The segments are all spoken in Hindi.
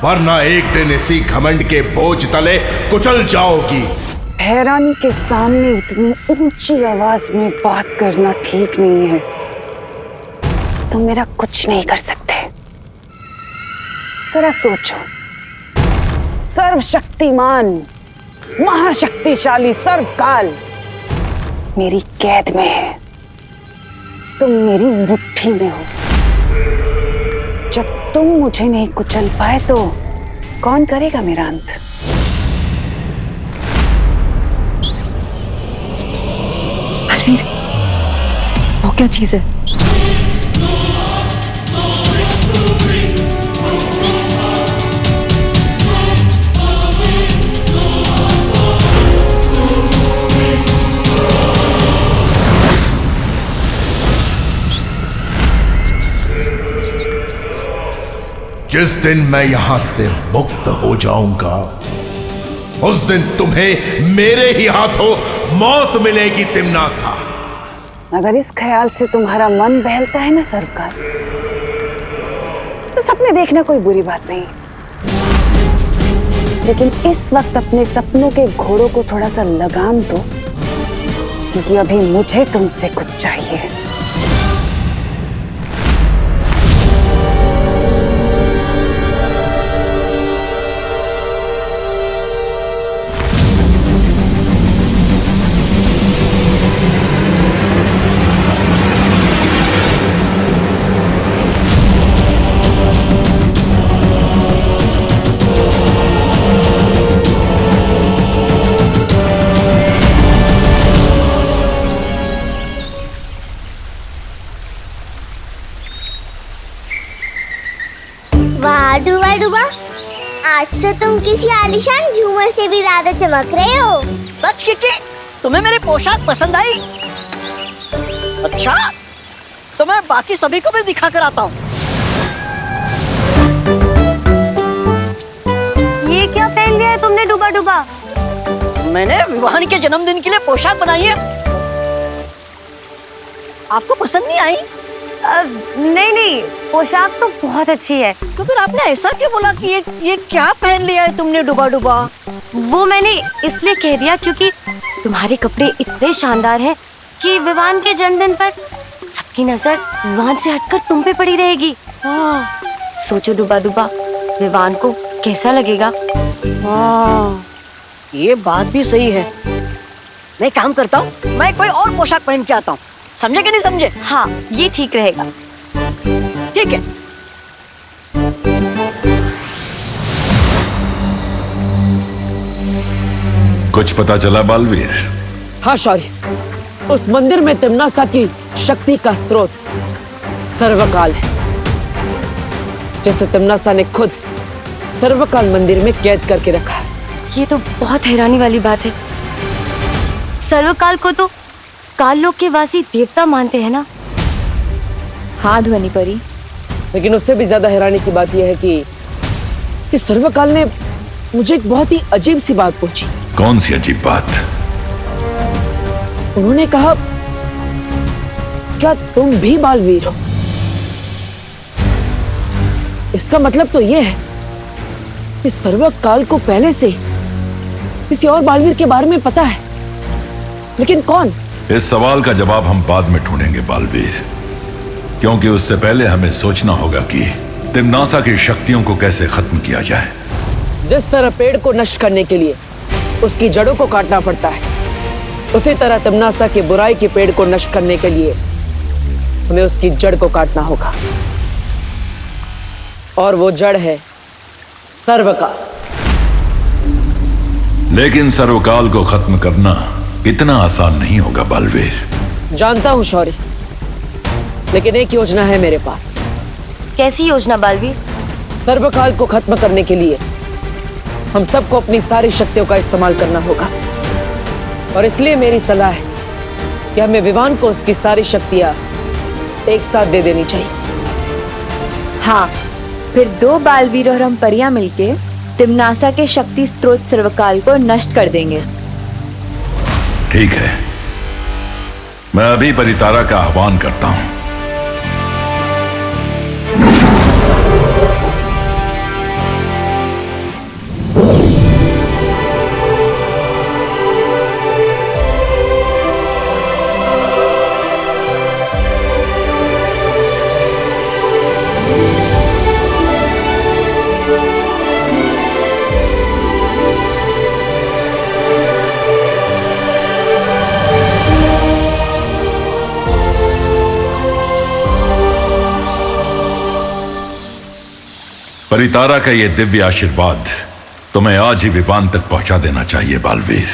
वरना एक दिन इसी घमंड के बोझ तले कुचल जाओगी। हैरानी के सामने इतनी ऊंची आवाज में बात करना ठीक नहीं है। तुम मेरा कुछ नहीं कर सकते। जरा सोचो, सर्वशक्तिमान महाशक्तिशाली सर्वकाल मेरी कैद में है, तुम मेरी मुट्ठी में हो। जब तुम मुझे नहीं कुचल पाए तो कौन करेगा मेरा अंत? बलवीर, वो क्या चीज है? जिस दिन मैं यहां से मुक्त हो जाऊंगा, उस दिन तुम्हें मेरे ही हाथों मौत मिलेगी तिम्नासा। अगर इस ख्याल से तुम्हारा मन बहलता है ना सरकार, तो सपने देखना कोई बुरी बात नहीं, लेकिन इस वक्त अपने सपनों के घोड़ों को थोड़ा सा लगाम दो, क्योंकि अभी मुझे तुमसे कुछ चाहिए। वाह डूबा डूबा, आज तो तुम किसी आलीशान झूमर से भी ज्यादा चमक रहे हो। सच की तुम्हें मेरी पोशाक पसंद आई? अच्छा, तो मैं बाकी सभी को भी दिखा कर आता हूँ। ये क्या पहन लिया है तुमने डूबा डूबा? मैंने विवाहन के जन्मदिन के लिए पोशाक बनाई है। आपको पसंद नहीं आई? नहीं नहीं, पोशाक तो बहुत अच्छी है। तो फिर आपने ऐसा क्यों बोला कि ये क्या पहन लिया है तुमने डूबा डूबा? वो मैंने इसलिए कह दिया क्योंकि तुम्हारे कपड़े इतने शानदार हैं कि विवान के जन्मदिन पर सबकी नजर विवान से हटकर तुम पे पड़ी रहेगी। सोचो डूबा डूबा, विवान को कैसा लगेगा? ये बात भी सही है। मैं काम करता हूँ, मैं कोई और पोशाक पहन के आता हूँ। समझे कि नहीं समझे? हाँ, ये ठीक रहेगा। ठीक है। कुछ पता चला बालवीर? हाँ शौर्य, उस मंदिर में तिम्नासा की शक्ति का स्रोत सर्वकाल है, जैसे तिम्नासा ने खुद सर्वकाल मंदिर में कैद करके रखा है। ये तो बहुत हैरानी वाली बात है। सर्वकाल को तो काल लोक के वासी देवता मानते हैं ना? हाँ ध्वनि परी, लेकिन उससे भी ज्यादा हैरानी की बात यह है कि सर्वकाल ने मुझे एक बहुत ही अजीब सी बात पूछी। कौन सी अजीब बात? उन्होंने कहा, क्या तुम भी बालवीर हो? इसका मतलब तो यह है कि सर्वकाल को पहले से किसी और बालवीर के बारे में पता है, लेकिन कौन? इस सवाल का जवाब हम बाद में ढूंढेंगे बालवीर, क्योंकि उससे पहले हमें सोचना होगा कि तिम्नासा की शक्तियों को कैसे खत्म किया जाए। जिस तरह पेड़ को नष्ट करने के लिए उसकी जड़ों को काटना पड़ता है, उसी तरह तिम्नासा की बुराई के पेड़ को नष्ट करने के लिए हमें उसकी जड़ को काटना होगा, और वो जड़ है सर्वकाल। लेकिन सर्वकाल को खत्म करना इतना आसान नहीं होगा बालवीर। जानता हूं शौर्य, लेकिन एक योजना है मेरे पास। कैसी योजना बालवीर? सर्वकाल को खत्म करने के लिए हम सबको अपनी सारी शक्तियों का इस्तेमाल करना होगा, और इसलिए मेरी सलाह है कि हमें विवान को उसकी सारी शक्तियां एक साथ दे देनी चाहिए। हाँ, फिर दो बालवीर और हम परियां मिलके तिम्नासा के शक्ति स्रोत सर्वकाल को नष्ट कर देंगे। ठीक है, मैं अभी परितारा का आह्वान करता हूं। परितारा का ये दिव्य आशीर्वाद तुम्हें आज ही विवान तक पहुंचा देना चाहिए बालवीर।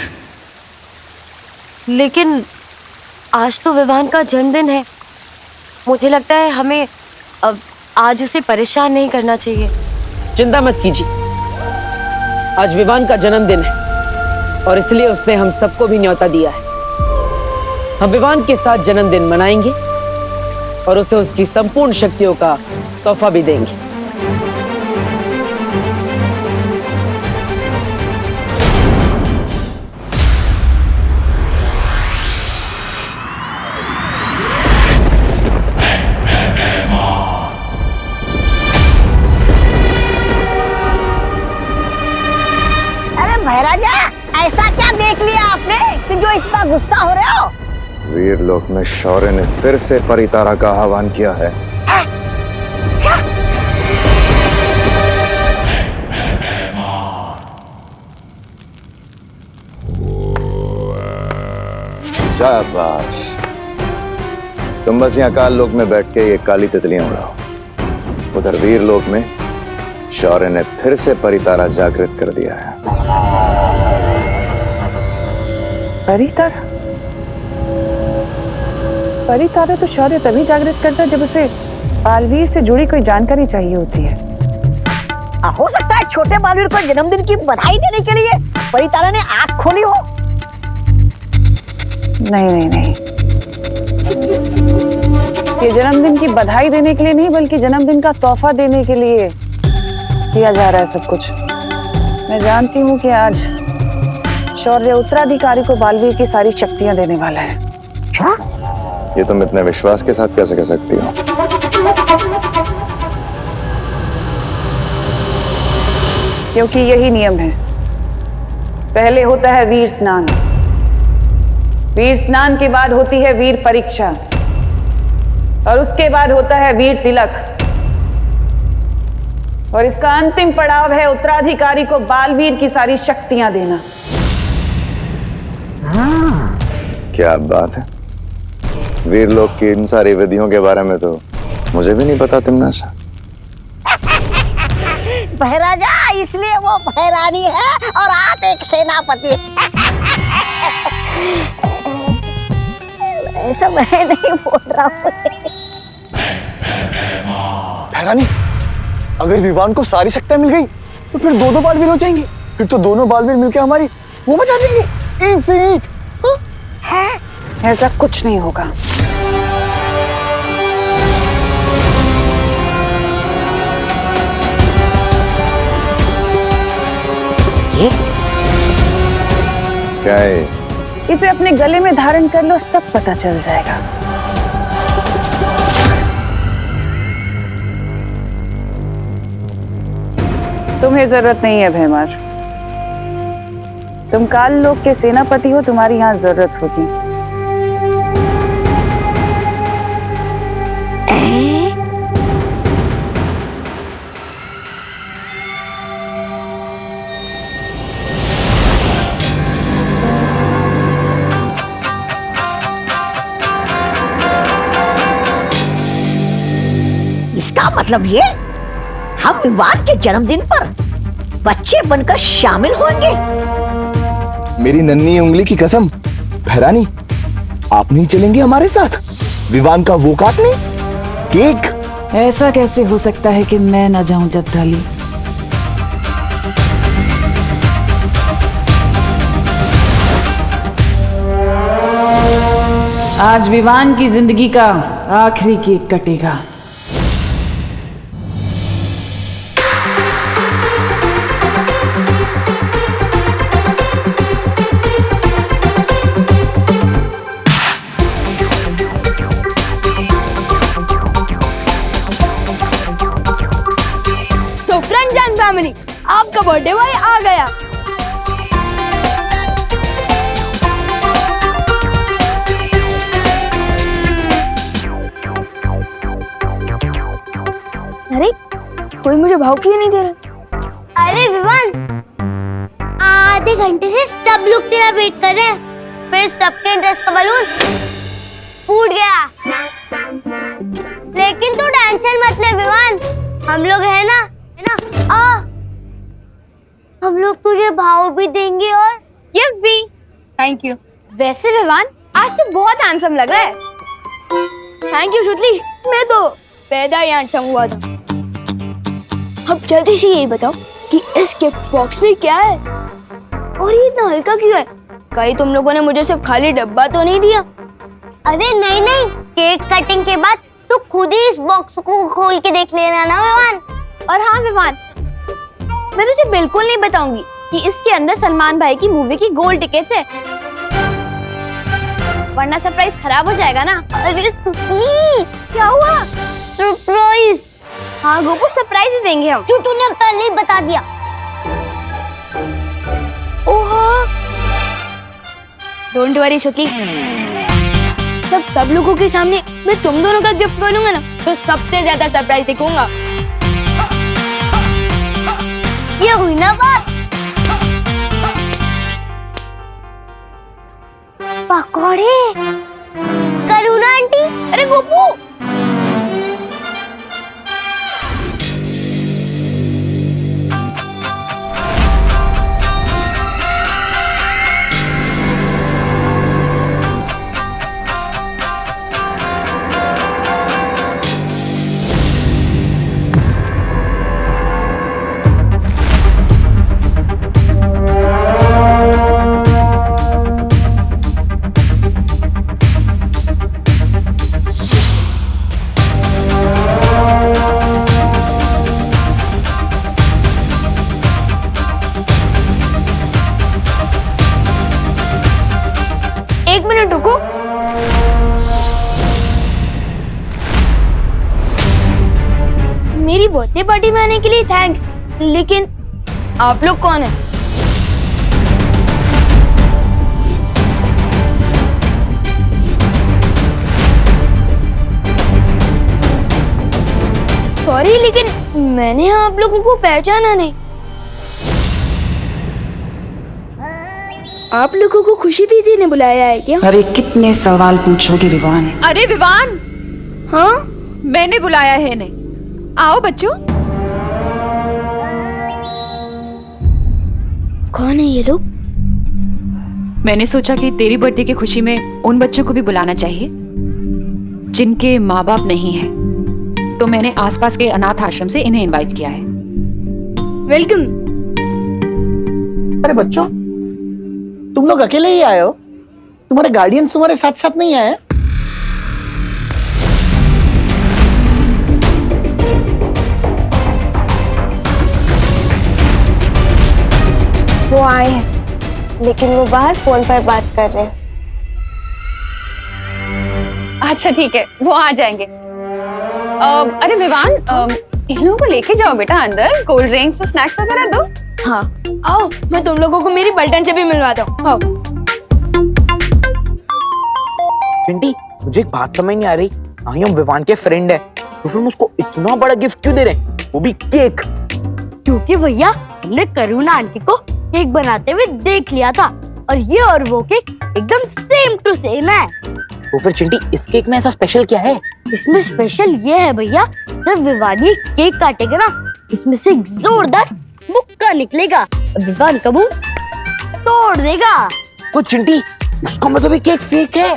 लेकिन आज तो विवान का जन्मदिन है। मुझे लगता है हमें अब आज उसे परेशान नहीं करना चाहिए। चिंता मत कीजिए, आज विवान का जन्मदिन है और इसलिए उसने हम सबको भी न्योता दिया है। हम विवान के साथ जन्मदिन मनाएंगे और उसे उसकी संपूर्ण शक्तियों का तोहफा भी देंगे। अरे महाराजा, ऐसा क्या देख लिया आपने कि जो इतना गुस्सा हो रहे हो? वीरलोक में शौर्य ने फिर से परितारा का आह्वान किया है। शाबाश, तुम बस यहाँ काल लोक में बैठ के ये काली तितलियां उड़ाओ। उधर वीरलोक में शौर्य ने फिर से परितारा जागृत कर दिया है। परितारा? परितारा तो शौर्य तभी जागृत करता है जब उसे बालवीर से जुड़ी कोई जानकारी चाहिए होती है। हो सकता है छोटे बालवीर को जन्मदिन की बधाई देने के लिए परितारा ने आंख खोली हो। नहीं नहीं नहीं, ये जन्मदिन की बधाई देने के लिए नहीं बल्कि जन्मदिन का तोहफा देने के लिए किया जा रहा है सब कुछ। मैं जानती हूँ कि आज शौर्य उत्तराधिकारी को बालवीर की सारी शक्तियां देने वाला है। क्या? ये तुम इतने विश्वास के साथ कैसे कह सकती हो? क्योंकि यही नियम है। पहले होता है वीर स्नान, वीर स्नान के बाद होती है वीर परीक्षा और उसके बाद होता है वीर तिलक और इसका अंतिम पड़ाव है उत्तराधिकारी को बालवीर की सारी शक्तियां देना। क्या बात है, वीरलोक की इन सारी विधियों के बारे में तो मुझे भी नहीं पता तिमनासा। महाराजा, इसलिए वो महारानी है और आप एक सेनापति। ऐसा मैं नहीं बोल रहा हूँ। महारानी, अगर विवान को सारी शक्तियां मिल गई तो फिर दो बालवीर हो जाएंगे। फिर तो दोनों बालवीर मिलकर हमारी वो बचा देंगे। इनफिनिट। ऐसा कुछ नहीं होगा। ये क्या है? इसे अपने गले में धारण कर लो, सब पता चल जाएगा। तुम्हें जरूरत नहीं है भैमार, तुम काल लोक के सेनापति हो, तुम्हारी यहां जरूरत होगी। इसका मतलब ये हम विवान के जन्मदिन पर बच्चे बनकर शामिल होंगे। मेरी नन्ही उंगली की कसम, महारानी, आप नहीं चलेंगे हमारे साथ विवान का वो काटने केक? ऐसा कैसे हो सकता है कि मैं न जाऊं जगदाली? आज विवान की जिंदगी का आखिरी केक कटेगा। फैमिली, आपका बर्थडे बॉय आ गया। अरे कोई मुझे भाव क्यों नहीं दे रहा? अरे विवान, आधे घंटे से सब लोग तेरा वेट कर रहे हैं, फिर सबके ड्रेस का बलून फूट गया। लेकिन तू टेंशन मत ले विवान, हम लोग है ना, लोग तुझे भाव भी देंगे और गिफ्ट भी। Thank you. वैसे विवान आज तो बहुत हैंडसम लग रहा है। थैंक यू शुतली, मैं तो पैदा ही हैंडसम हुआ था। अब जल्दी से यही बताओ कि इस गिफ्ट बॉक्स में क्या है और ये इतना हल्का क्यों है? कहीं तुम लोगों ने मुझे सिर्फ खाली डब्बा तो नहीं दिया? अरे नहीं नहीं, केक कटिंग के बाद तू खुद ही इस बॉक्स को खोल के देख लेना ना विवान। और हाँ विवान, मैं तुझे बिल्कुल नहीं बताऊंगी कि इसके अंदर सलमान भाई की मूवी की गोल्ड टिकट्स है, वरना सरप्राइज खराब हो जाएगा ना। अरे सुखी, क्या हुआ? सरप्राइज? हाँ गोपू, सरप्राइज ही देंगे हम। जो तूने पहले ही बता दिया। ओहो, डोंट वरी शुक्ली, जब सब लोगों के सामने मैं तुम दोनों का गिफ्ट बनूंगा ना, तो सबसे ज्यादा सरप्राइज दिखाऊंगा। ये हुई ना बात। पकौड़े करुणा आंटी। अरे गोपू, एक मिनट रुको। मेरी बर्थडे पार्टी में आने के लिए थैंक्स, लेकिन आप लोग कौन हैं? सॉरी, लेकिन मैंने आप लोगों को पहचाना नहीं। आप लोगों को खुशी दीदी ने बुलाया है क्या? अरे कितने सवाल पूछोगे विवान? अरे विवान, हाँ, मैंने बुलाया है इन्हें। आओ बच्चों। कौन है ये लोग? मैंने सोचा कि तेरी बर्थडे की खुशी में उन बच्चों को भी बुलाना चाहिए जिनके माँ बाप नहीं हैं। तो मैंने आसपास के अनाथ आश्रम से इन्हें इनवाइट किया है। वेलकम। अरे बच्चों, तुम लोग अकेले ही आए हो? तुम्हारे गार्डियंस तुम्हारे साथ साथ नहीं आए? वो आए हैं, लेकिन वो बाहर फोन पर बात कर रहे हैं। अच्छा ठीक है, वो आ जाएंगे। अरे विवान, इन लोगों को लेके जाओ बेटा अंदर, कोल्ड ड्रिंक्स और स्नैक्स वगैरह दो। हाँ आओ, मैं तुम लोगों को मेरी पलटन से भी मिलवाता हूँ। आओ। चिंटी, मुझे एक बात समझ नहीं आ रही। आई हम विवान के फ्रेंड है, तो फिर हम उसको इतना बड़ा गिफ्ट क्यों दे रहे हैं, वो भी केक? क्योंकि भैया हमने करुणा आंटी को केक बनाते हुए देख लिया था, और ये और वो केक एकदम सेम टू सेम है। तो फिर चिंटी, इस केक में ऐसा स्पेशल क्या है? इसमें स्पेशल ये है भैया, जब विवान ये केक काटेगा ना, इसमें से एक जोरदार मुक्का निकलेगा और विवान का मुंह तोड़ देगा। तो चिंटी, इसका मतलब ये केक फेक है?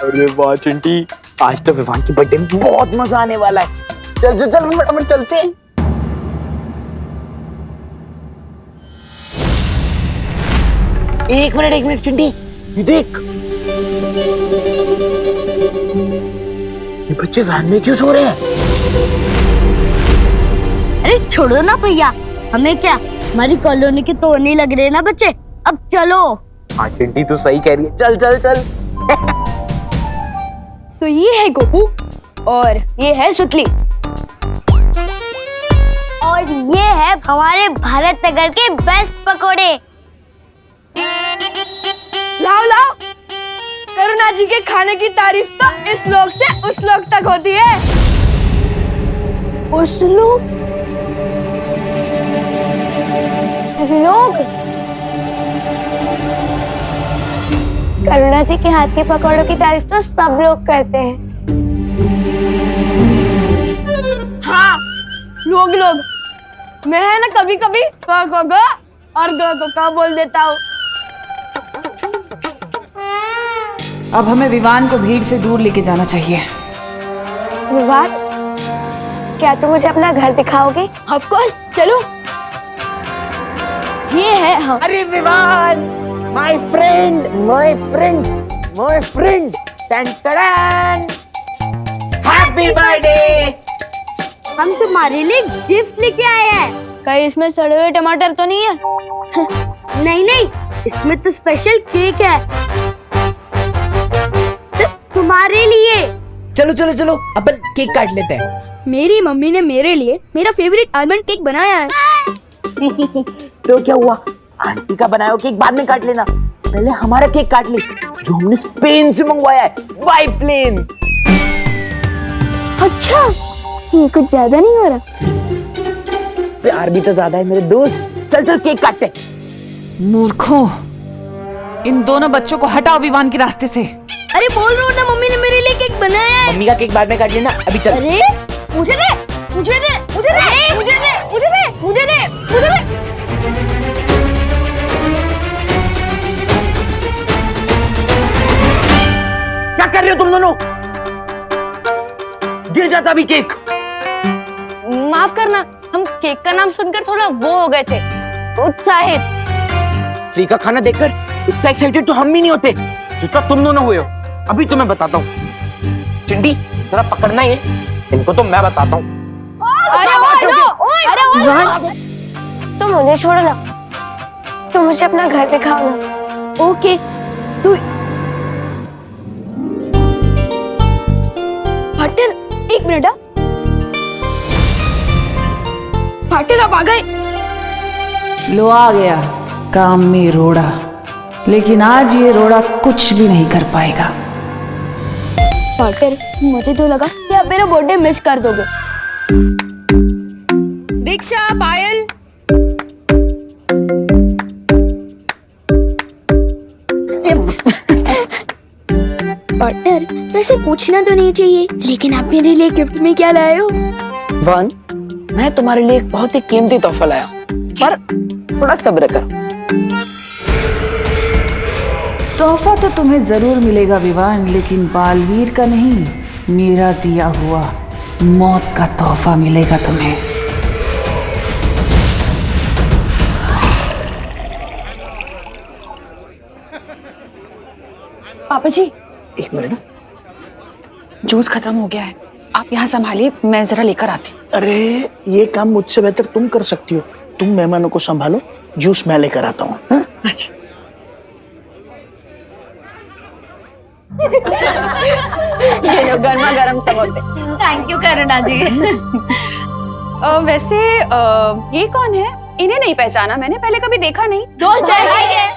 अरे वाह चिंटी, आज तो विवान की बर्थडे में बहुत मजा आने वाला है। चल चल चल, फटाफट चलते हैं। एक मिनट चिंटी, ये देख, ये बच्चे वैन में क्यों सो रहे हैं? अरे छोड़ो ना भैया, हमें क्या, हमारी कॉलोनी के तो नहीं लग रहे ना बच्चे। अब चलो। हाँ चिंटी, तू सही कह रही है, चल चल चल। तो ये है गोपू और ये है सुतली, और ये है हमारे भारत नगर के बेस्ट पकोड़े। लाओ लाओ, करुणा जी के खाने की तारीफ तो इस लोग से उस लोग तक होती है। उस लोग करुणा जी के हाथ के पकौड़ों की तारीफ तो सब लोग करते हैं। हाँ, लोग मैं है ना कभी कभी क ग और ग को का बोल देता हूँ। अब हमें विवान को भीड़ से दूर लेके जाना चाहिए। विवान, क्या तुम मुझे अपना घर दिखाओगे? ऑफ कोर्स, चलो। ये है हम। अरे Vivan, my friend, my friend, my friend, happy birthday. हम तुम्हारे लिए गिफ्ट लेके आए हैं। कहीं इसमें सड़े हुए टमाटर तो नहीं है? नहीं नहीं, इसमें तो स्पेशल केक है, सिर्फ तुम्हारे लिए। चलो चलो चलो, अपन केक काट लेते हैं। मेरी मम्मी ने मेरे लिए मेरा फेवरेट आलमंड केक बनाया है। तो क्या हुआ, आंटी का बनाया हुआ केक बाद में काट लेना, पहले हमारा केक काट ले जो हमने स्पेन से मंगवाया है, बाय प्लेन। अच्छा, ये कुछ ज्यादा नहीं हो रहा? प्यार भी तो ज्यादा है मेरे दोस्त। चल चल केक काटते। मूर्खों, इन दोनों बच्चों को हटाओ विवान के रास्ते से। अरे बोल रहा हूँ ना, मम्मी ने मेरे लिए केक बनाया है। मम्मी का केक बाद में काट लेना, अभी चल। अरे मुझे दे, मुझे दे, मुझे दे, मुझे दे, मुझे दे, मुझे दे, मुझे दे। क्या कर रहे हो तुम दोनों? गिर जाता अभी केक। माफ करना, हम केक का नाम सुनकर थोड़ा वो हो गए थे, उत्साहित। फ्री का खाना देखकर इतना एक्साइटेड तो हम भी नहीं होते जितना तुम दोनों हुए हो। अभी तुम्हें बताता हूँ। चिंटी, जरा पकड़ना है, इनको तो मैं बताता हूँ। तुम मुझे छोड़ो ना, तुम मुझे अपना घर दिखाओ ना। ओके, तू पाटिल, एक मिनट। पाटिल, आप आ गए। लो आ गया काम में रोड़ा, लेकिन आज ये रोड़ा कुछ भी नहीं कर पाएगा। पाटिल, मुझे तो लगा कि आप मेरा बर्थडे मिस कर दोगे। दीक्षा, पायल, पार्टनर, वैसे पूछना तो नहीं चाहिए, लेकिन आप मेरे लिए गिफ्ट में क्या लाए हो? वन, मैं तुम्हारे लिए एक बहुत ही कीमती तोहफा लाया हूं, पर थोड़ा सब्र करो। तोहफा तो तुम्हें जरूर मिलेगा विवान, लेकिन बालवीर का नहीं, मेरा दिया हुआ मौत का तोहफा मिलेगा तुम्हें। पापा जी, एक मिनट। जूस खत्म हो गया है, आप यहाँ संभालिए, मैं जरा लेकर आती हूँ। अरे ये काम मुझसे बेहतर तुम कर सकती हो। तुम मेहमानों को संभालो, जूस मैं लेकर आता हूँ। अच्छा। ये लो गर्मा गर्म समोसे। थैंक यू करुणा जी। वैसे ये कौन है? इन्हें नहीं पहचाना मैंने, पहले कभी देखा नहीं। दोस्त है। भाई है।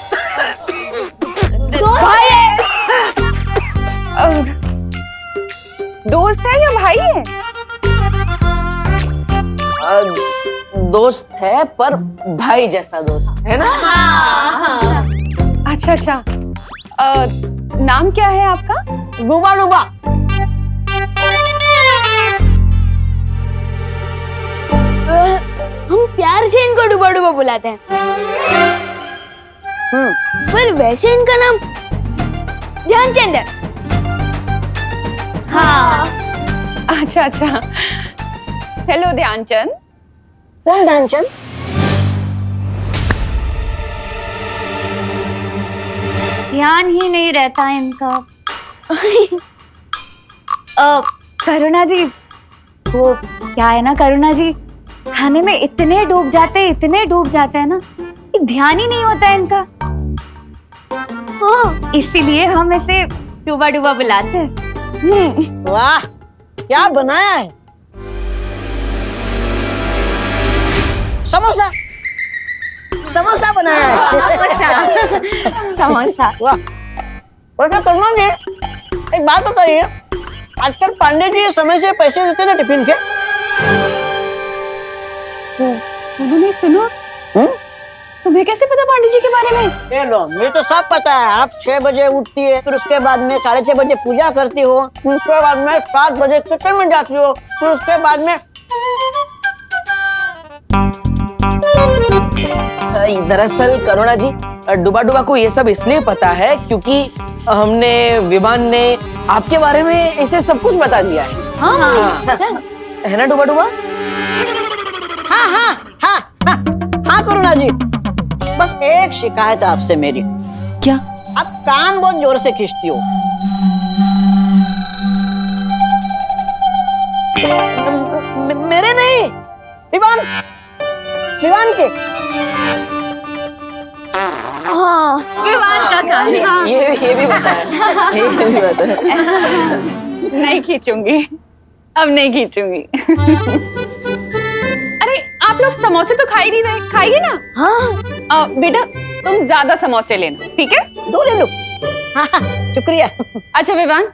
दोस्त है या भाई है? दोस्त है, पर भाई जैसा दोस्त है ना। अच्छा अच्छा। नाम क्या है आपका? रूबा रूबा। हम प्यार से इनको डुबा डुबा बुलाते हैं, पर वैसे इनका नाम ध्यानचंद है। हाँ। अच्छा अच्छा। हेलो ध्यानचंद। कौन ध्यानचंद? ध्यान ही नहीं रहता इनका। करुणा जी, वो क्या है ना, करुणा जी खाने में इतने डूब जाते हैं ना, ध्यान ही नहीं होता है इनका। इसीलिए हम इसे डूबा डूबा बुलाते हैं। वाह, क्या बनाया है? समोसा, समोसा बनाया है। समोसा। वाह। वैसे करुणा जी, एक बात बताइए, आजकल पांडे जी समय से पैसे देते ना टिफिन के? उन्होंने सुनो, तुम्हें कैसे पता पांडे जी के बारे में? ये लो, मुझे तो सब पता है। आप 6 बजे उठती है, फिर उसके बाद में 6:30 बजे पूजा करती हो, फिर उसके बाद में 7 बजे किचन में जाती हो, फिर उसके बाद में दरअसल करुणा जी, डुबा डुबा को ये सब इसलिए पता है क्योंकि हमने विवान ने आपके बारे में इसे सब कुछ बता दिया है। हाँ। है ना डुबा डुबा? हाँ हाँ हाँ हाँ हाँ करुणा जी, बस एक शिकायत है आपसे मेरी। क्या? आप कान बहुत जोर से खींचती हो। मेरे नहीं, विवान के। हाँ विवान का कान। हाँ। ये भी बताया। ये भी बताया। नहीं खींचूंगी, अब नहीं खींचूंगी। अरे आप लोग समोसे तो खा ही नहीं रहे, खाइए ना। हाँ बेटा तुम ज्यादा समोसे लेना, ठीक है? 2 ले लो। हाँ शुक्रिया। अच्छा विवान,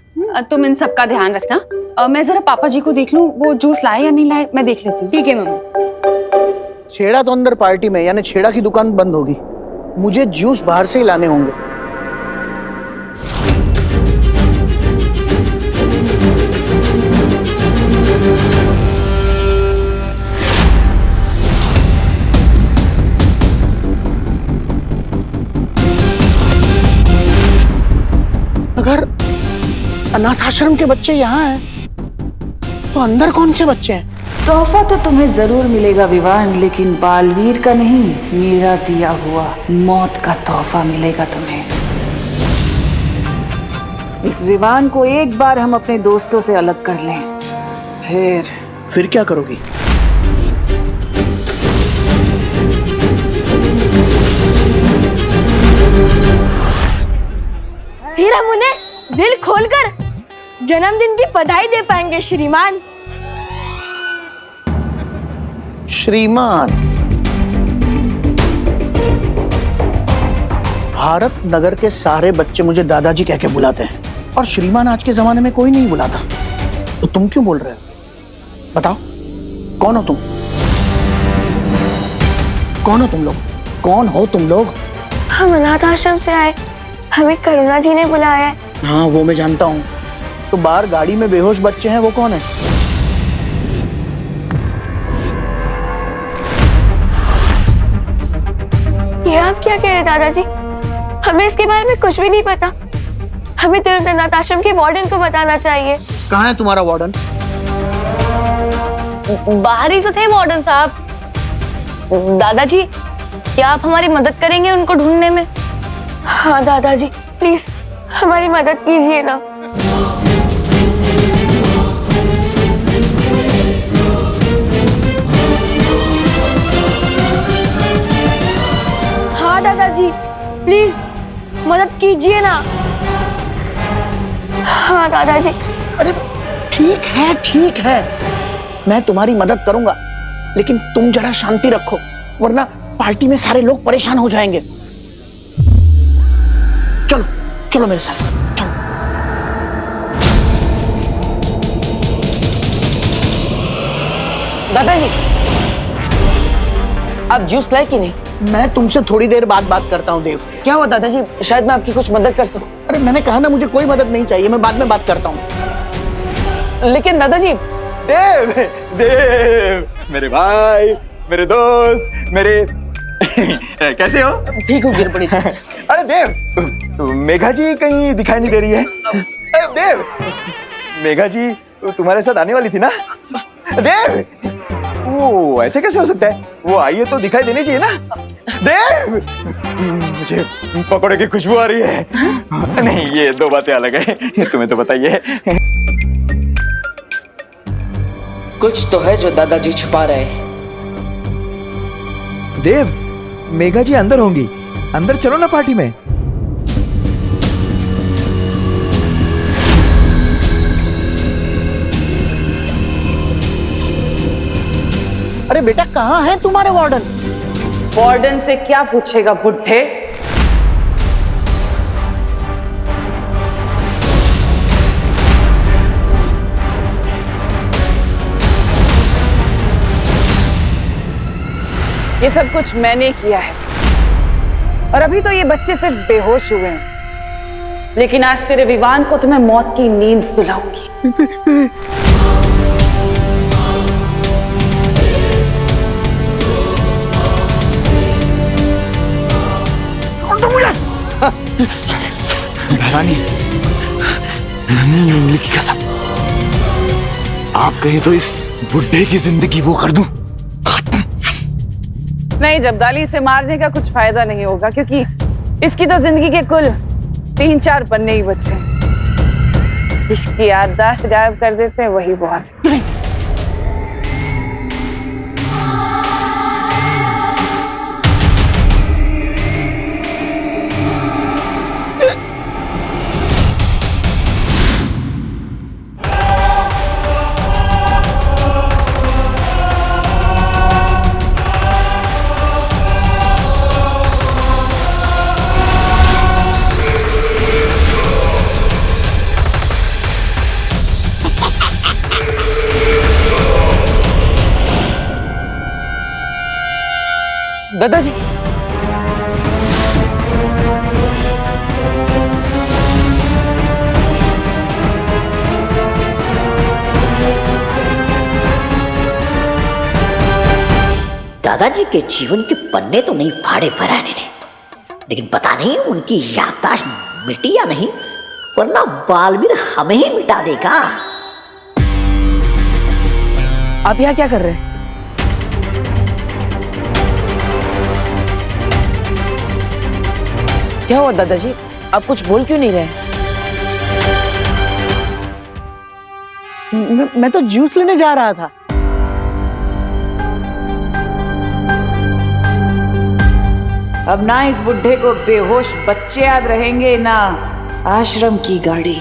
तुम इन सब का ध्यान रखना। मैं जरा पापा जी को देख लूं, वो जूस लाए या नहीं लाए, मैं देख लेती हूँ। ठीक है मम्मी। छेड़ा तो अंदर पार्टी में, यानी छेड़ा की दुकान बंद होगी। मुझे जूस बाहर से ही लाने होंगे। अगर अनाथ आश्रम के बच्चे यहाँ हैं, तो अंदर कौन से बच्चे हैं? तोहफा तो तुम्हें जरूर मिलेगा विवान, लेकिन बालवीर का नहीं, मेरा दिया हुआ मौत का तोहफा मिलेगा तुम्हें। इस विवान को एक बार हम अपने दोस्तों से अलग कर लें, फिर क्या करोगी? फिर हम उन्हें दिल खोलकर जन्मदिन की बधाई दे पाएंगे श्रीमान। श्रीमान, भारत नगर के सारे बच्चे मुझे दादाजी कह के बुलाते हैं, और श्रीमान आज के जमाने में कोई नहीं बुलाता। तो तुम क्यों बोल रहे हो? बताओ, कौन हो तुम? कौन हो तुम लोग? कौन हो तुम लोग? हम अनाथ आश्रम से आए, हमें करुणा जी ने बुलाया है। हाँ वो मैं जानता हूँ। तो बाहर गाड़ी में बेहोश बच्चे हैं, वो कौन है? ये आप क्या कह रहे दादाजी? हमें इसके बारे में कुछ भी नहीं पता। हमें तुरंत अनाथ आश्रम के वार्डन को बताना चाहिए। कहाँ है तुम्हारा वार्डन? बाहर ही तो थे वार्डन साहब। दादाजी, क्या आप हमारी मदद करेंगे उनको ढूंढने में? हाँ दादाजी, प्लीज हमारी मदद कीजिए ना। हाँ दादाजी, प्लीज मदद कीजिए ना। हाँ दादाजी। अरे ठीक है, मैं तुम्हारी मदद करूंगा, लेकिन तुम जरा शांति रखो, वरना पार्टी में सारे लोग परेशान हो जाएंगे। चलो चलो मेरे साथ, चलो। दादाजी, आप जूस लाए कि नहीं? मैं तुमसे थोड़ी देर बाद बात करता हूँ देव। क्या हुआ दादाजी, शायद मैं आपकी कुछ मदद कर सकूं। अरे मैंने कहा ना, मुझे कोई मदद नहीं चाहिए, मैं बाद में बात करता हूँ। लेकिन दादाजी। देव, मेरे भाई, मेरे दोस्त, मेरे कैसे हो? ठीक हूँ गिरपड़ी से। अरे देव, मेघा जी कहीं दिखाई नहीं दे रही है। देव, मेघा जी तुम्हारे साथ आने वाली थी ना? देव, वो ऐसे कैसे हो सकता है? वो आई है तो दिखाई देनी चाहिए ना? देव, मुझे पकौड़े की खुशबू आ रही है। नहीं, ये 2 बातें अलग है, तुम्हें तो बताइए। कुछ तो है जो दादाजी छुपा रहे हैं। देव, मेघा जी अंदर होंगी, अंदर चलो ना पार्टी में। अरे बेटा, कहाँ है तुम्हारे वार्डन? वार्डन से क्या पूछेगा बुड्ढे? ये सब कुछ मैंने किया है, और अभी तो ये बच्चे सिर्फ बेहोश हुए हैं, लेकिन आज तेरे विवान को तुम्हें मौत की नींद सुलाऊंगी। भैरानी, नन्ही उंगली की कसम, आप कहे तो इस बुढ़े की जिंदगी वो कर दूं। नहीं जब्दाली, इसे मारने का कुछ फायदा नहीं होगा क्योंकि इसकी तो जिंदगी के कुल 3-4 पन्ने ही बचे हैं। इसकी याददाश्त गायब कर देते हैं, वही बहुत है। दादाजी, दादाजी के जीवन के पन्ने तो नहीं फाड़े भराने ने, लेकिन पता नहीं उनकी याददाश्त मिटी या नहीं, वरना बालवीर हमें ही मिटा देगा। आप यहाँ क्या कर रहे हैं? क्या हुआ दादाजी, आप कुछ बोल क्यों नहीं रहे? मैं तो जूस लेने जा रहा था। अब ना इस बुढ़े को बेहोश बच्चे याद रहेंगे, ना आश्रम की गाड़ी।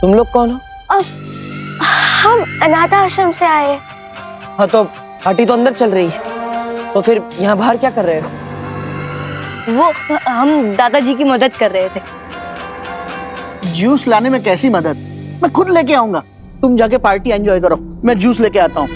तुम लोग कौन हो? हम अनाथ आश्रम से आए हैं। हाँ तो पार्टी तो अंदर चल रही है, तो फिर यहाँ बाहर क्या कर रहे हो? वो हम दादाजी की मदद कर रहे थे। जूस लाने में कैसी मदद? मैं खुद लेके आऊंगा। तुम जाके पार्टी एंजॉय करो, मैं जूस लेके आता हूँ।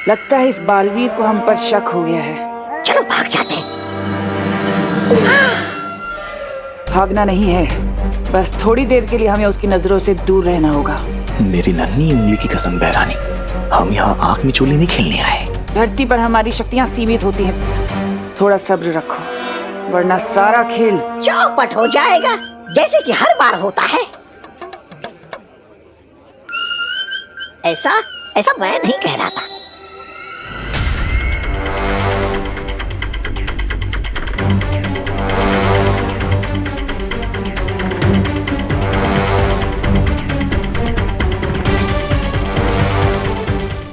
लगता है इस बालवीर को हम पर शक हो गया है। चलो भाग जाते हैं। भागना नहीं है, बस थोड़ी देर के लिए हमें उसकी नजरों से दूर रहना होगा। मेरी नन्ही उंगली की कसम बहरानी, हम यहाँ आंख में चोली नहीं खेलने आए। धरती पर हमारी शक्तियाँ सीमित होती हैं, थोड़ा सब्र रखो, वरना सारा खेल चौपट हो जाएगा, जैसे कि हर बार होता है। ऐसा मैं नहीं कह रहा था।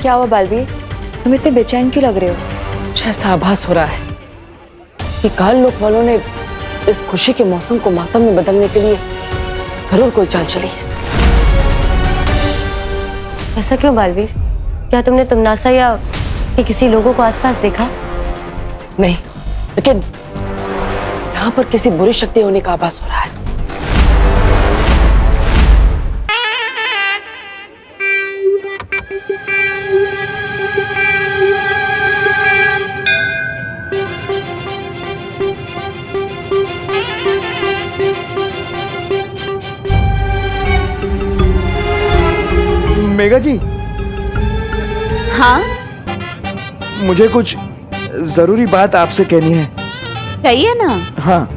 क्या हुआ बालवीर, तुम इतने बेचैन क्यों लग रहे हो? कुछ ऐसा आभास हो रहा है कि काल लोक वालों ने इस खुशी के मौसम को मातम में बदलने के लिए जरूर कोई चाल चली है। ऐसा क्यों बालवीर? क्या तुमने तुमनासा या किसी लोगों को आसपास देखा? नहीं, लेकिन यहाँ पर किसी बुरी शक्ति होने का आभास हो रहा है। मेघा जी, हाँ मुझे कुछ जरूरी बात आपसे कहनी है। कहिए ना। हाँ,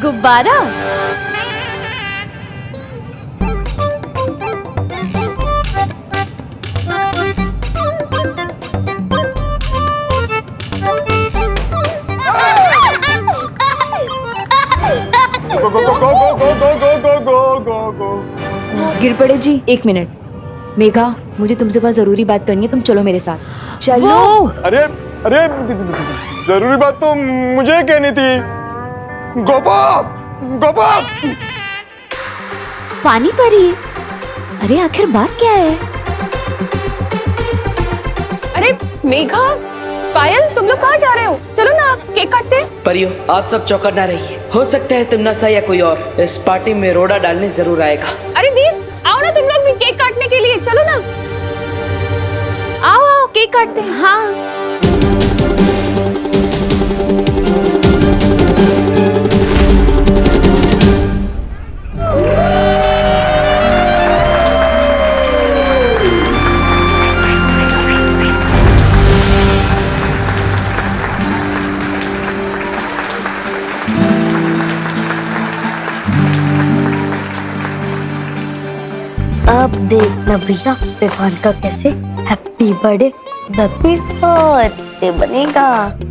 गुब्बारा? गिर पड़े जी, 1 मिनट। मेघा, मुझे तुमसे बहुत जरूरी बात करनी है, तुम चलो मेरे साथ। चलो। अरे अरे, जरूरी बात तो मुझे कहनी थी। गोपा, गोपा। पानी परी? अरे आखिर बात क्या है? अरे मेघा, पायल, तुम लोग कहाँ जा रहे हो? चलो ना, केक काटते हैं। परियो, आप सब चौकट ना रहिए। हो सकता है तिमनासा या कोई और इस पार्टी में रोड़ा डालने जरूर आएगा। अरे दीप, आओ ना तुम लोग भी केक काटने के लिए, चलो ना। आओ आओ, केक काटते हैं। हाँ। अब देखना भैया विवान का कैसे हैप्पी बर्थडे बनेगा।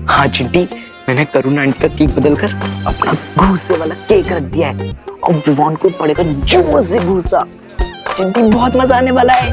हाँ चिंटी, मैंने करुणा आंटी का केक बदलकर अपना घूसे वाला केक रख दिया है और विवान को पड़ेगा जोर से घूसा। चिंटी, बहुत मजा आने वाला है।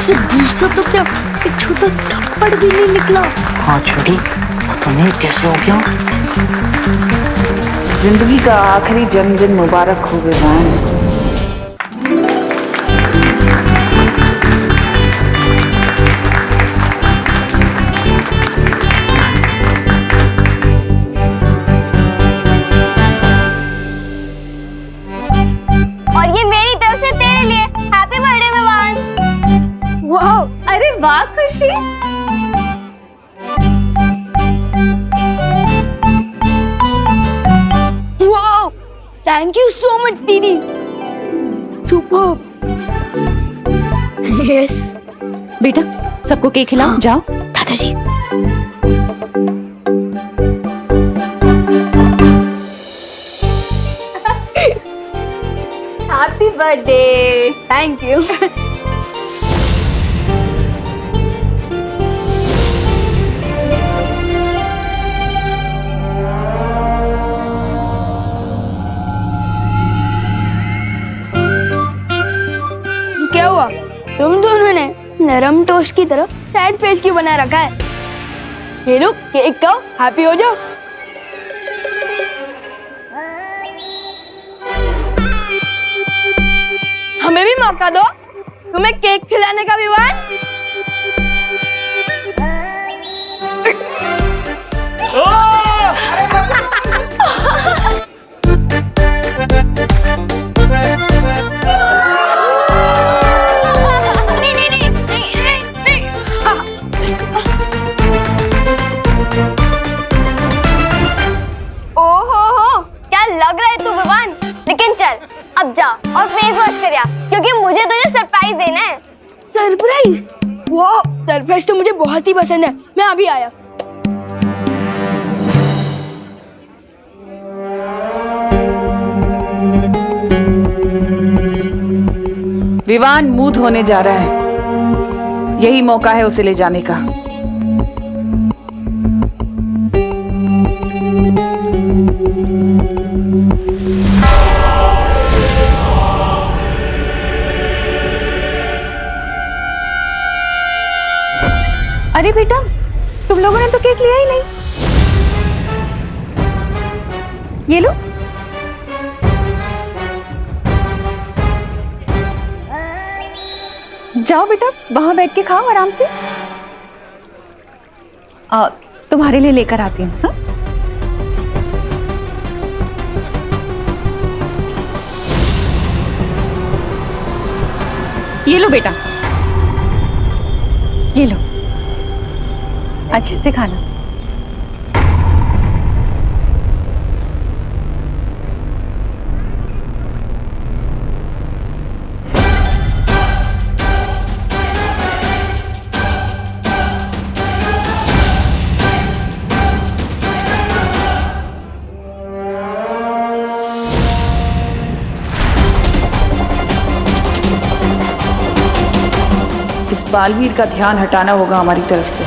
घूसा तो क्या, एक छोटा थप्पड़ भी नहीं निकला। हाँ चिंटी, तुम्हें कैसे हो गया? जिंदगी का आखिरी जन्मदिन मुबारक हो विवान। और ये मेरी तरफ से तेरे लिए हैप्पी बर्थडे विवान। वाह, अरे वाह खुशी। वाह, थैंक यू सो मच दीदी। सुपर। यस बेटा, सबको केक खिलाओ। हाँ। जाओ दादाजी। Happy birthday. Thank you. क्या हुआ? तुम दोनों ने नरम टोस्ट की तरह सैड फेस क्यों बना रखा है? ये लो केक खाओ, हैप्पी हो जाओ। हमें भी मौका दो, तुम्हें केक खिलाने का विवान। ओहो, क्या लग रहा है तू विवान? लेकिन चल अब जा और फेस वॉश कर आ, क्योंकि मुझे तुझे सरप्राइज देना है। सरप्राइज? वाह, सरप्राइज तो मुझे बहुत ही पसंद है। मैं अभी आया। विवान मूड होने जा रहा है, यही मौका है उसे ले जाने का। अरे बेटा, तुम लोगों ने तो केक लिया ही नहीं। ये लो। जाओ बेटा, वहां बैठ के खाओ आराम से। तुम्हारे लिए लेकर आती हूँ। हाँ? ये लो बेटा, ये लो, अच्छे से खाना। इस बालवीर का ध्यान हटाना होगा हमारी तरफ से।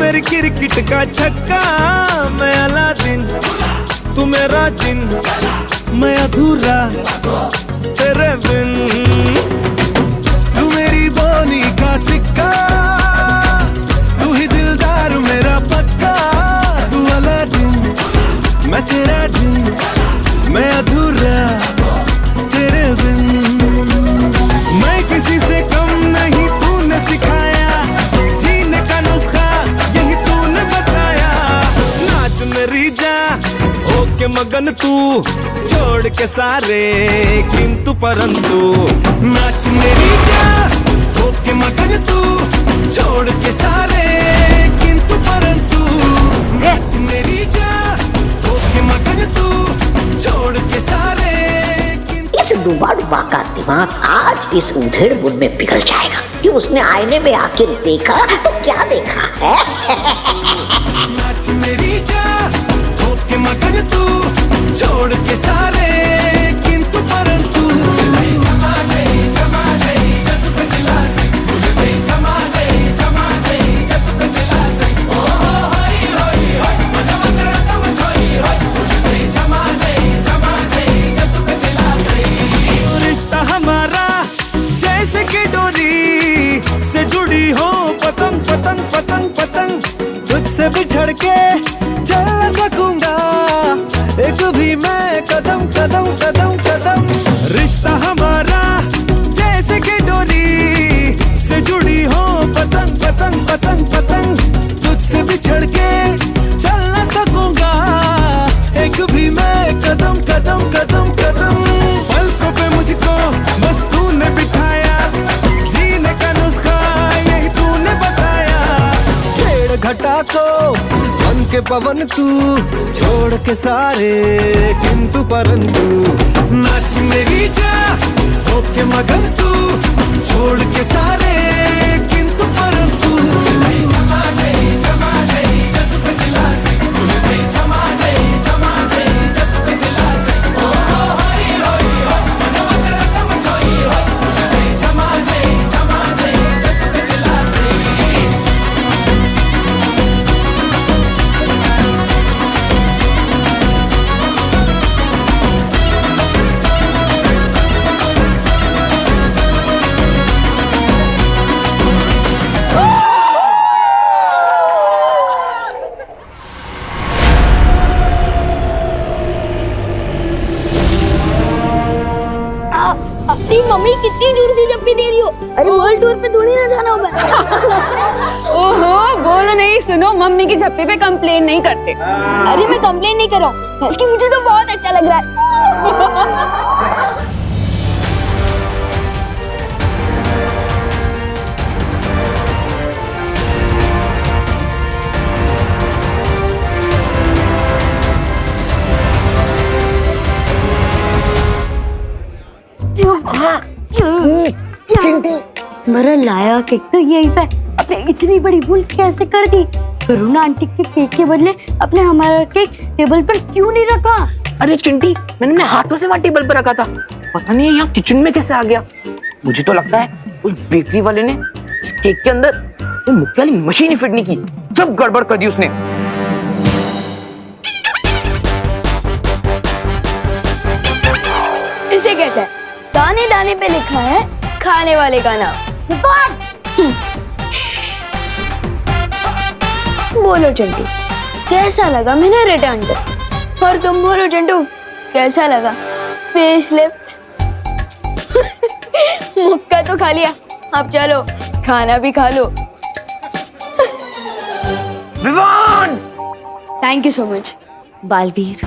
मेरी क्रिकेट का छक्का, मैं अलादीन, तू मेरा जिन, मैं अधूरा तेरे बिन। तू मेरी बोनी का सिक्का, तू ही दिलदार मेरा पक्का, तू अलादीन, मैं तेरा जिन, मैं अधूरा तेरे बिन। मैं किसी से कम नहीं, तूने सिखाया जीने का नुस्खा, यही तूने बताया। नाच मेरी जा होके मगन तू, छोड़ के सारे किंतु परंतु। नाच मेरी जा होके मगन तू, छोड़ के सारे किंतु परंतु। नाच मेरी जा होके मगन तू, छोड़ के सारे। इस डुबा का दिमाग आज इस उधेड़ बुन में पिघल जाएगा कि उसने आईने में आखिर देखा तो क्या देखा है। नाच मेरी जा होके मगन तू, छोड़ के सारे किंतु परंतु। रिश्ता हमारा जैसे कि डोरी से जुड़ी हो, पतंग पतंग पतंग पतंग। तुझसे बिछड़ के चल न सकूंगा एक भी मैं कदम कदम कदम कदम। रिश्ता हमारा जैसे कि डोरी से जुड़ी हो, पतंग पतंग पतंग पतंग। तुझसे बिछड़ के चल न सकूंगा एक भी मैं कदम कदम कदम कदम। पलकों पे मुझको बस तूने बिठाया, जीने का नुस्खा यही तूने बताया। छेड़ घटा को बन के पवन तू, छोड़ के सारे किंतु परंतु। नाच मेरी जा होके मगन तू, छोड़ के सारे किंतु परंतु। अपनी मम्मी कितनी दूर से जब भी दे रही हो। अरे वर्ल्ड टूर पे थोड़ी ना जाना होगा। ओहो, बोलो नहीं, सुनो, मम्मी की झप्पी पे कंप्लेन नहीं करते। अरे मैं कंप्लेन नहीं कर रहा हूँ, बल्कि मुझे तो बहुत अच्छा लग रहा है। मेरा लाया केक तो यही पे, अपने इतनी बड़ी भूल कैसे कर दी। करुणा आंटी के केक के बदले अपने हमारा केक टेबल पर क्यों नहीं रखा? अरे चिंटी, मैंने हाथों से वहाँ टेबल पर रखा था, पता नहीं यहाँ किचन में कैसे आ गया। मुझे तो लगता है उस बेकरी वाले ने इस केक के अंदर वो मुक्के वाली मशीन ही फिट नहीं की, सब गड़बड़ कर दी उसने। इसे कहते हैं दाने दाने पे लिखा है खाने वाले का नाम। बोलो चंटू, कैसा लगा मैंने रिटर्न कर? और तुम बोलो चंटू, कैसा लगा फेसलिफ्ट? मुक्का तो खा लिया, अब चलो खाना भी खा लो। Vivaan! Thank you so much. Baalveer,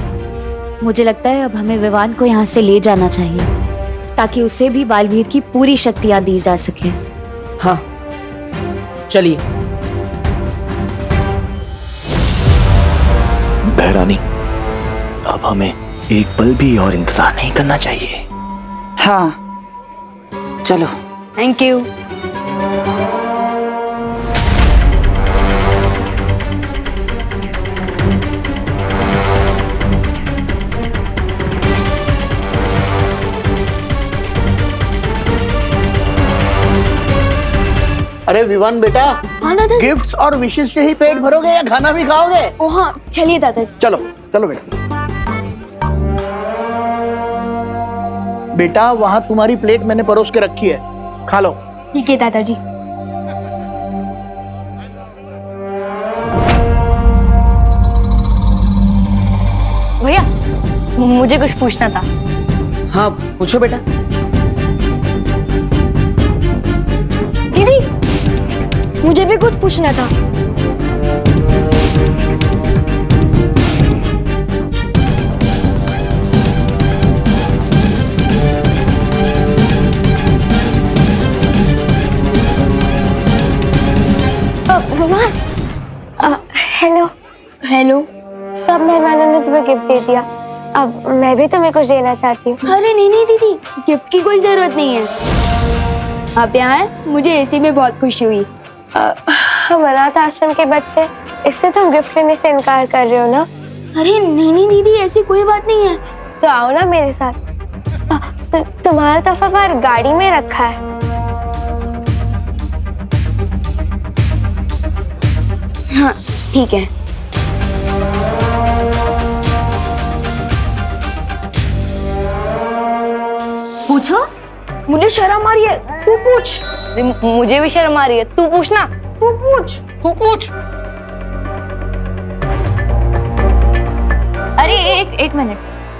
मुझे लगता है अब हमें विवान को यहाँ से ले जाना चाहिए ताकि उसे भी बालवीर की पूरी शक्तियां दी जा सके। हाँ, चलिए। बहरानी, अब हमें एक पल भी और इंतजार नहीं करना चाहिए। हाँ, चलो। Thank you. अरे विवान बेटा, हाँ दादा। गिफ्ट्स और विशेष से ही पेट भरोगे या खाना भी खाओगे? ओ हाँ, चलिए दादाजी। चलो चलो बेटा। बेटा वहां तुम्हारी प्लेट मैंने परोस के रखी है, खा लो। ठीक है दादाजी। भैया मुझे कुछ पूछना था। हाँ पूछो बेटा। दीदी मुझे भी कुछ पूछना था। हेलो। हेलो। सब मेहमानों ने तुम्हें गिफ्ट दे दिया, अब मैं भी तुम्हें कुछ देना चाहती हूँ। अरे नहीं नहीं दीदी, गिफ्ट की कोई जरूरत नहीं है। आप यहाँ आए, मुझे इसी में बहुत खुशी हुई। हम अनाथ आश्रम के बच्चे, इससे तुम गिफ्ट लेने से इनकार कर रहे हो ना? अरे नहीं नहीं दीदी, ऐसी कोई बात नहीं है। तो आओ ना मेरे साथ, तुम्हारा तोहफा बाहर गाड़ी में रखा है। हाँ ठीक है। पूछो। मुझे शर्म आ रही है, तू पूछ। मुझे भी शर्म आ रही है, तू पूछना। तू पूछ। तू पूछ। अरे एक मिनट,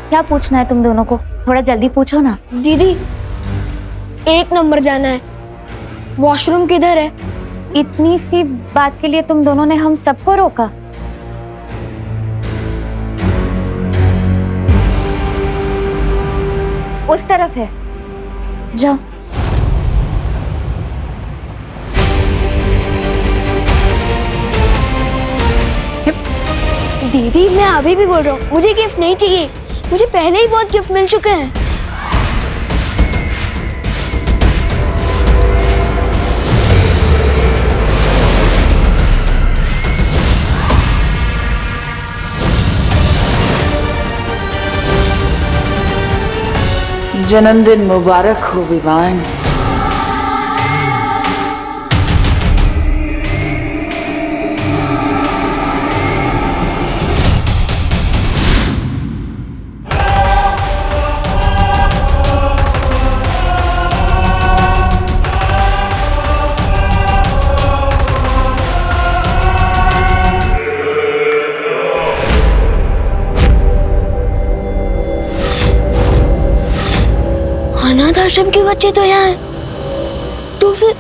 क्या पूछना है तुम दोनों को? थोड़ा जल्दी पूछो ना। दीदी 1 नंबर जाना है, वॉशरूम किधर है? इतनी सी बात के लिए तुम दोनों ने हम सबको रोका? उस तरफ है, जाओ। दीदी मैं अभी भी बोल रहा हूँ, मुझे गिफ्ट नहीं चाहिए। मुझे पहले ही बहुत गिफ्ट मिल चुके हैं। जन्मदिन मुबारक हो विवान। अनाथ आश्रम के बच्चे तो यहाँ हैं, तो फिर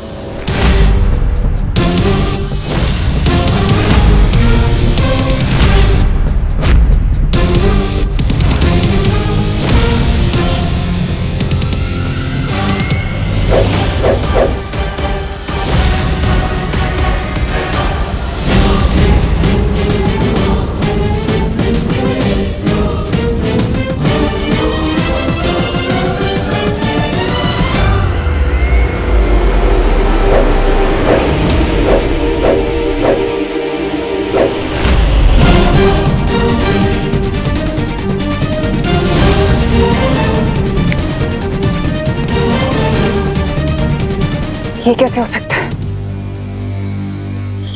ये कैसे हो सकता है?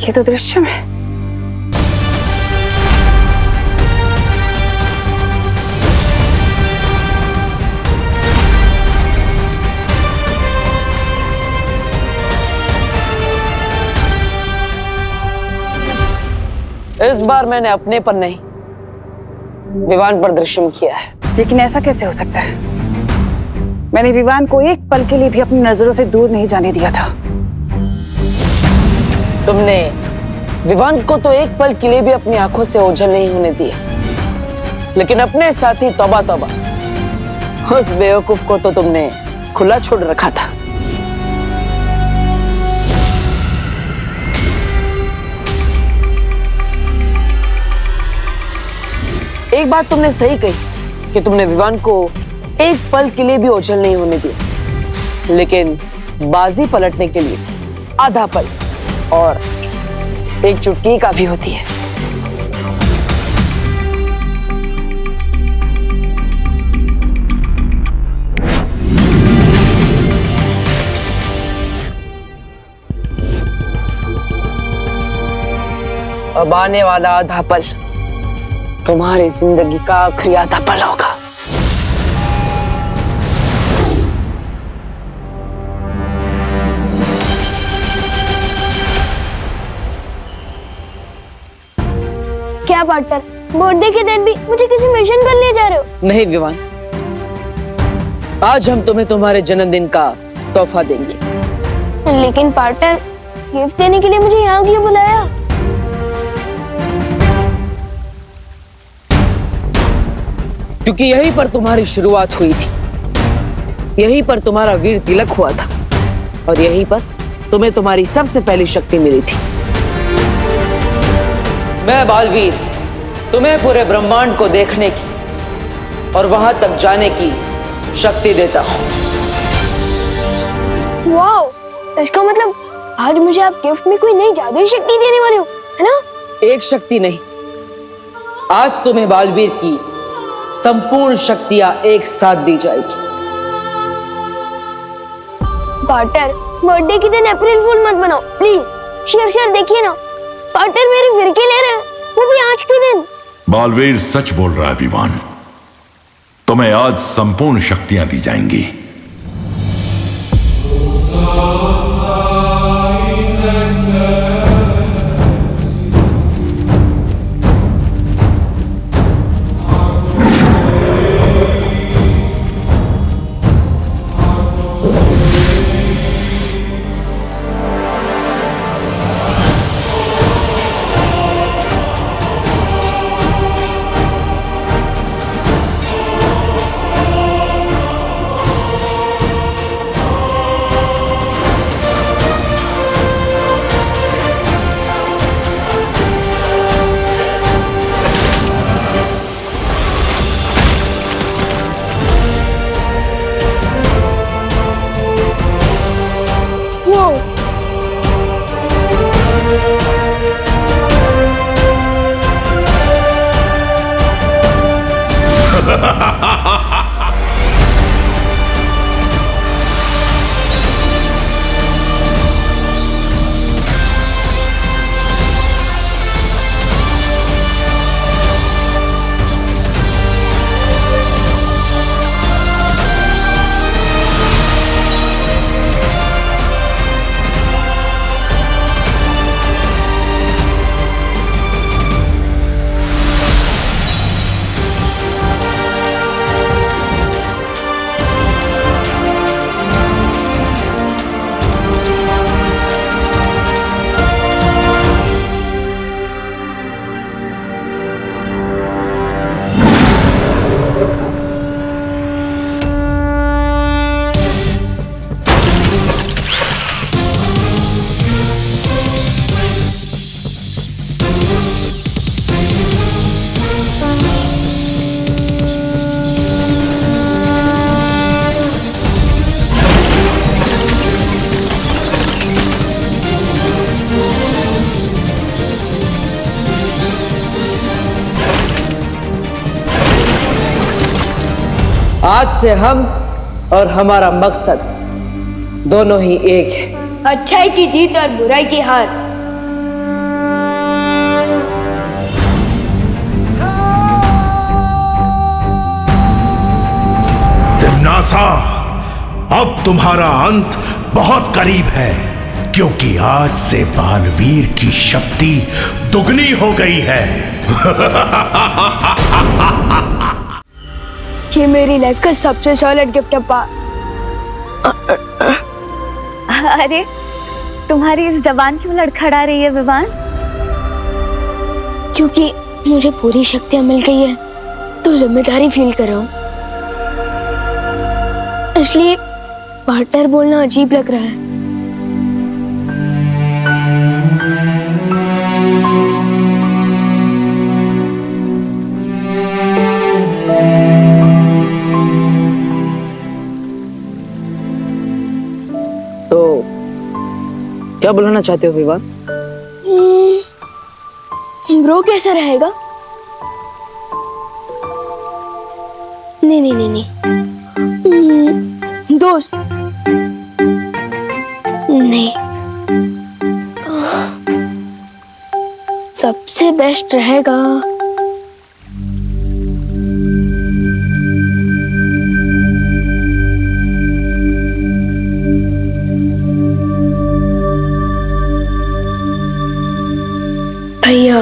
ये तो दृश्य में। इस बार मैंने अपने पर नहीं, विवान पर दृश्यम किया है। लेकिन ऐसा कैसे हो सकता है? मैंने विवान को एक पल के लिए भी अपनी नजरों से दूर नहीं जाने दिया था। तुमने विवान को तो एक पल के लिए भी अपनी आंखों से ओझल नहीं होने दिया, लेकिन अपने साथी तौबा तौबा, उस बेवकूफ को तो तुमने खुला छोड़ रखा था। एक बात तुमने सही कही कि तुमने विवान को एक पल के लिए भी ओझल नहीं होने दिया, लेकिन बाजी पलटने के लिए आधा पल और एक चुटकी काफी होती है। अब आने वाला आधा पल तुम्हारी जिंदगी का आखिरी आधा पल होगा। क्या पार्टनर, बर्थडे के दिन भी मुझे किसी मिशन पर ले जा रहे हो? नहीं विवान, आज हम तुम्हें तुम्हारे जन्मदिन का तोहफा देंगे। लेकिन पार्टनर, गिफ्ट देने के लिए मुझे यहाँ क्यों बुलाया? क्योंकि यहीं पर तुम्हारी शुरुआत हुई थी, यहीं पर तुम्हारा वीर तिलक हुआ था और यहीं पर तुम्हें तुम्हारी सबसे पहली शक्ति मिली थी। मैं बालवीर तुम्हें पूरे ब्रह्मांड को देखने की और वहां तक जाने की शक्ति देता हूं। वाओ, इसका मतलब आज मुझे आप गिफ्ट में कोई नई जादुई शक्ति देने वाले हो, है ना? एक शक्ति नहीं, आज तुम्हें बालवीर की संपूर्ण शक्तियां एक साथ दी जाएगी। पार्टनर, बर्थडे के दिन अप्रैल फूल मत बनाओ प्लीज। शेर देखिए ना, पार्टनर मेरी फिरकी ले रहे हैं, वो भी आज के दिन। बालवीर सच बोल रहा है विवान, तुम्हें आज संपूर्ण शक्तियां दी जाएंगी। आज से हम और हमारा मकसद दोनों ही एक है। अच्छाई की जीत और बुराई की हार। तिम्नासा, अब तुम्हारा अंत बहुत करीब है, क्योंकि आज से बालवीर की शक्ति दुगनी हो गई है। ये मेरी लाइफ का सबसे सॉलिड गिफ्ट है पा। अरे तुम्हारी इस जबान क्यों लड़खड़ा रही है विवान? क्योंकि मुझे पूरी शक्तियां मिल गई है तो जिम्मेदारी फील कर रहा हूँ, इसलिए पार्टनर बोलना अजीब लग रहा है। क्या बुलाना चाहते हो विवान? ब्रो कैसा रहेगा? नहीं नहीं नहीं नहीं, दोस्त नहीं, सबसे बेस्ट रहेगा भैया।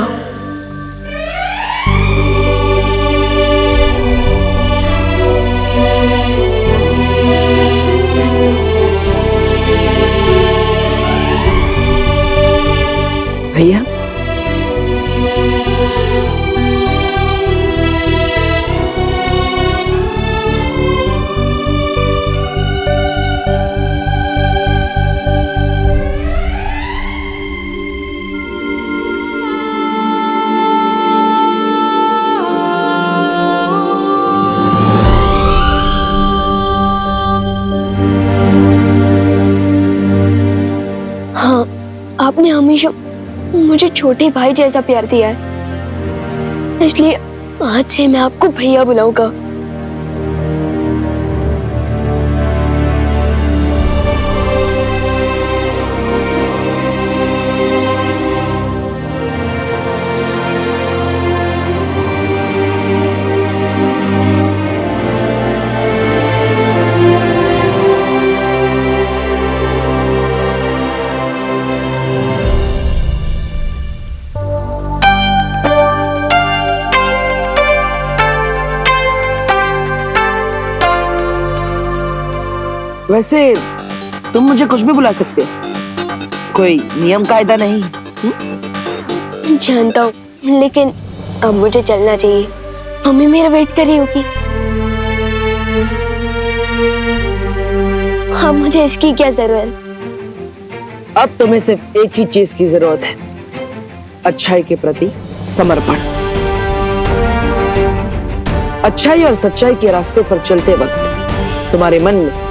भैया हाँ, आपने हमेशा मुझे छोटे भाई जैसा प्यार दिया है, इसलिए आज से मैं आपको भैया बुलाऊंगा। वैसे तुम मुझे कुछ भी बुला सकते हो, कोई नियम कायदा नहीं। जानता हूँ, लेकिन अब मुझे चलना चाहिए। मम्मी मेरा वेट कर रही होगी। अब मुझे इसकी क्या जरूरत? अब तुम्हें सिर्फ एक ही चीज की जरूरत है, अच्छाई के प्रति समर्पण। अच्छाई और सच्चाई के रास्ते पर चलते वक्त तुम्हारे मन में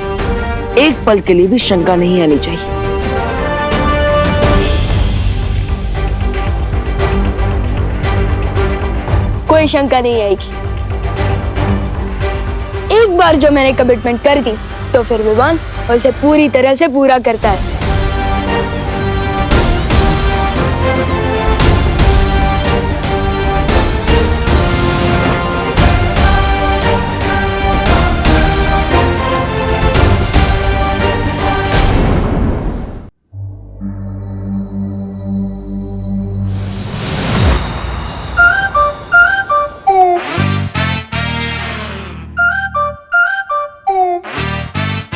एक पल के लिए भी शंका नहीं आनी चाहिए। कोई शंका नहीं आएगी। एक बार जो मैंने कमिटमेंट कर दी तो फिर विवान उसे पूरी तरह से पूरा करता है।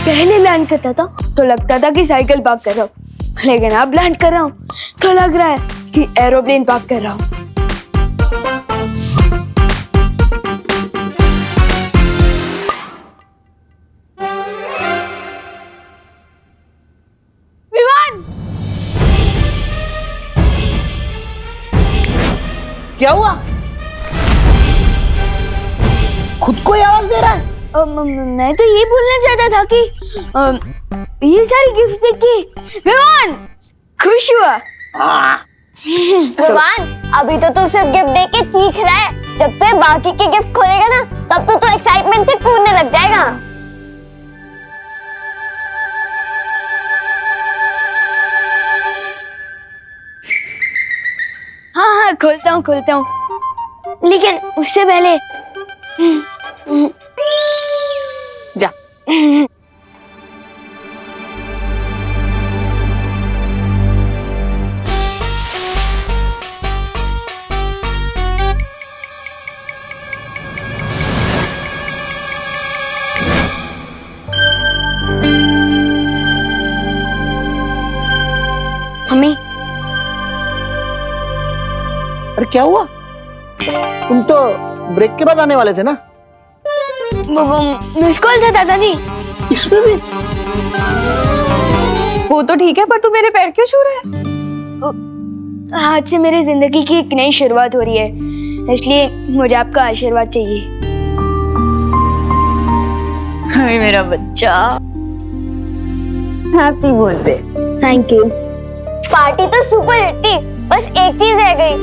पहले लैंड करता था तो लगता था कि साइकिल पार्क कर रहा हूँ, लेकिन अब लैंड कर रहा हूँ तो लग रहा है कि एरोप्लेन पार्क कर रहा हूँ। विवान! क्या हुआ? खुद को ही आवाज दे रहा है? मैं तो ये बोलना चाहता था कि ये सारी गिफ्ट देख के विवान खुश हुआ। विवान, अभी तो तू सिर्फ गिफ्ट देख के चीख रहा है। जब तू बाकी के गिफ्ट खोलेगा ना, तब तो तू एक्साइटमेंट से कूदने लग जाएगा। हाँ हाँ, खोलता हूँ, लेकिन उससे पहले जा। मम्मी, अरे क्या हुआ? तुम तो ब्रेक के बाद आने वाले थे ना? मिस कॉल था दादाजी। इसमें भी? वो तो ठीक है, पर तू मेरे पैर क्यों छू रहा है? आज से मेरी जिंदगी की एक नई शुरुआत हो रही है, इसलिए मुझे आपका आशीर्वाद चाहिए। हाय मेरा बच्चा, happy birthday. Thank you. Party तो सुपर हिट थी, बस एक चीज रह गई।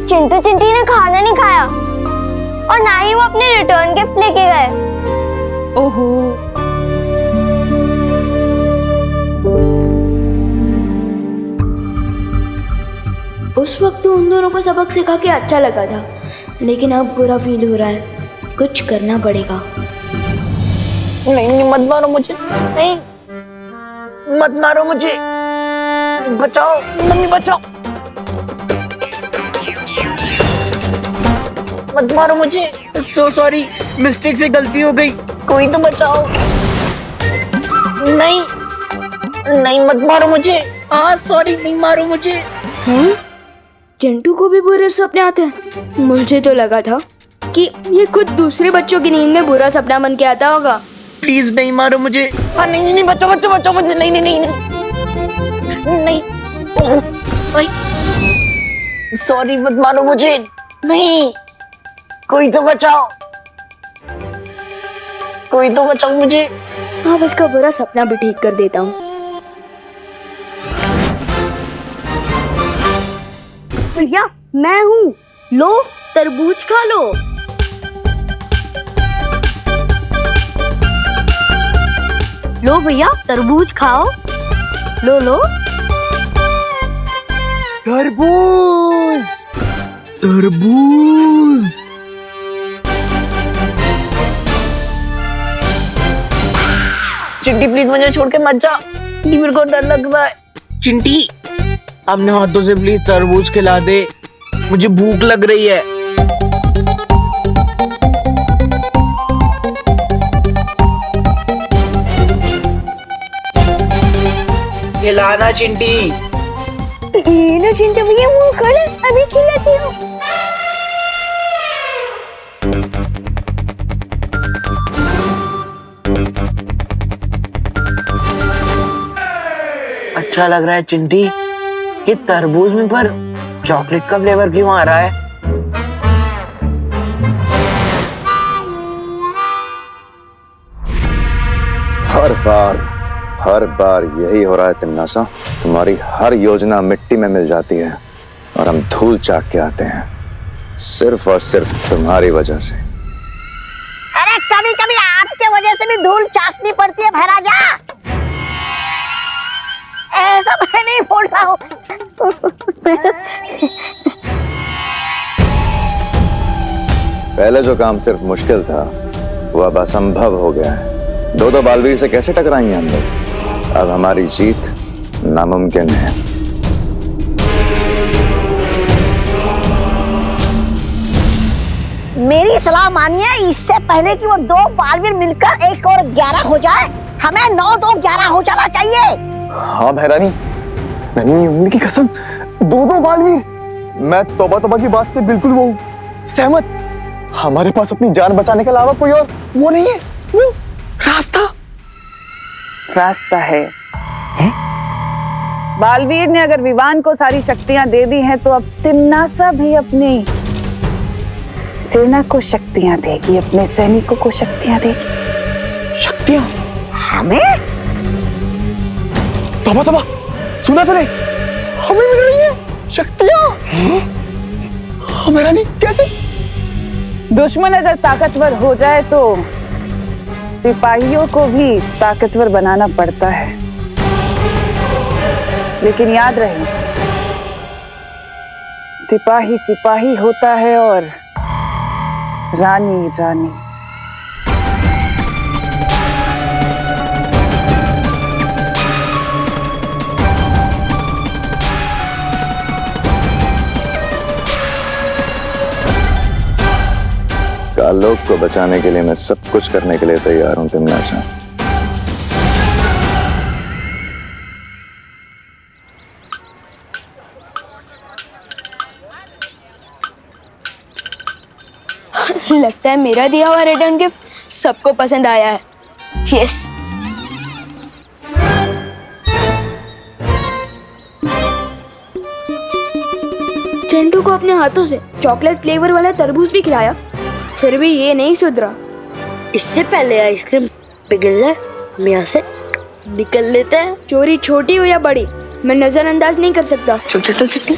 चिंटू चिंटी ने खाना नहीं खाया और ना ही वो अपने रिटर्न गिफ्ट लेके गए। ओहो, उस वक्त तो उन दोनों को सबक सिखा के अच्छा लगा था, लेकिन अब बुरा फील हो रहा है। कुछ करना पड़ेगा। नहीं, मत मारो मुझे, नहीं, मत मारो मुझे, बचाओ मम्मी, बचाओ, मत मारो मुझे। सो सॉरी, मिस्टेक से गलती हो गई, कोई तो बचाओ। नहीं नहीं, मत मारो मुझे। हाँ सॉरी, नहीं मारो मुझे। चिंटू को भी बुरे सपने आते हैं? मुझे तो लगा था कि ये खुद दूसरे बच्चों की नींद में बुरा सपना बन के आता होगा। प्लीज नहीं मारो मुझे। हाँ नहीं नहीं, बचाओ बचाओ बचाओ मुझे। नहीं नहीं नहीं नहीं, नहीं, सॉरी, मत मारो मुझे। नहीं, कोई तो बचाओ, कोई तो बचाओ मुझे। अब इसका बुरा सपना भी ठीक कर देता हूँ। भैया मैं हूँ, लो तरबूज खा लो। लो भैया तरबूज खाओ, लो लो। तरबूज, तरबूज। चिंटी प्लीज मुझे छोड़ के मत जा, मेरे को डर लग रहा है। चिंटी अपने हाथों से प्लीज तरबूज खिला दे, मुझे भूख लग रही है। खिलाना चिंटी। ये लो चिंटू भैया, वो खा ले, अभी खिलाती हूँ। अच्छा लग रहा है चिंटी, कि तरबूज में पर चॉकलेट का फ्लेवर क्यों आ रहा है? हर बार यही हो रहा है तिन्नासा। तुम्हारी हर योजना मिट्टी में मिल जाती है और हम धूल चाट के आते हैं, सिर्फ और सिर्फ तुम्हारी वजह से। अरे कभी कभी आपके वजह से भी धूल चाटनी पड़ती है भैराजा। ऐसा मैं नहीं बोल रहा हूँ। पहले जो काम सिर्फ मुश्किल था वो अब असंभव हो गया है। दो बालवीर से कैसे टकराएंगे हम लोग? अब हमारी जीत नामुमकिन है। मेरी सलाह मानिए, इससे पहले कि वो दो बालवीर मिलकर 1 और 11 हो जाए, हमें 9 2 11 हो जाना चाहिए। हाँ भैरानी, मैंने उम्र की कसम, 2 बालवीर। मैं तौबा की बात से बिल्कुल वो सहमत। हमारे पास अपनी जान बचाने के अलावा कोई और वो नहीं है, वो रास्ता है। बालवीर ने अगर विवान को सारी शक्तियां दे दी हैं, तो अब तिम्नासा भी अपनी सेना को शक्तियां देगी, अपने सैनिकों को शक्तियां देगी। शक्तियां? हमें? तौबा, सुना तूने? हमें मिल रही है शक्तियां। हाँ भैरानी, कैसे? दुश्मन अगर ताकतवर हो जाए तो सिपाहियों को भी ताकतवर बनाना पड़ता है, लेकिन याद रहे, सिपाही सिपाही होता है और रानी रानी। कालोक को बचाने के लिए मैं सब कुछ करने के लिए तैयार हूं तिम्नासा। लगता है मेरा दिया हुआ रिटर्न गिफ्ट सबको पसंद आया है। यस। चिंटू को अपने हाथों से चॉकलेट फ्लेवर वाला तरबूज भी खिलाया, फिर भी ये नहीं सुधरा। इससे पहले आइसक्रीम पिघल जाए, हम यहाँ से निकल लेते हैं। चोरी छोटी हो या बड़ी, मैं नजरअंदाज नहीं कर सकता। चल चल चल चिट्टी।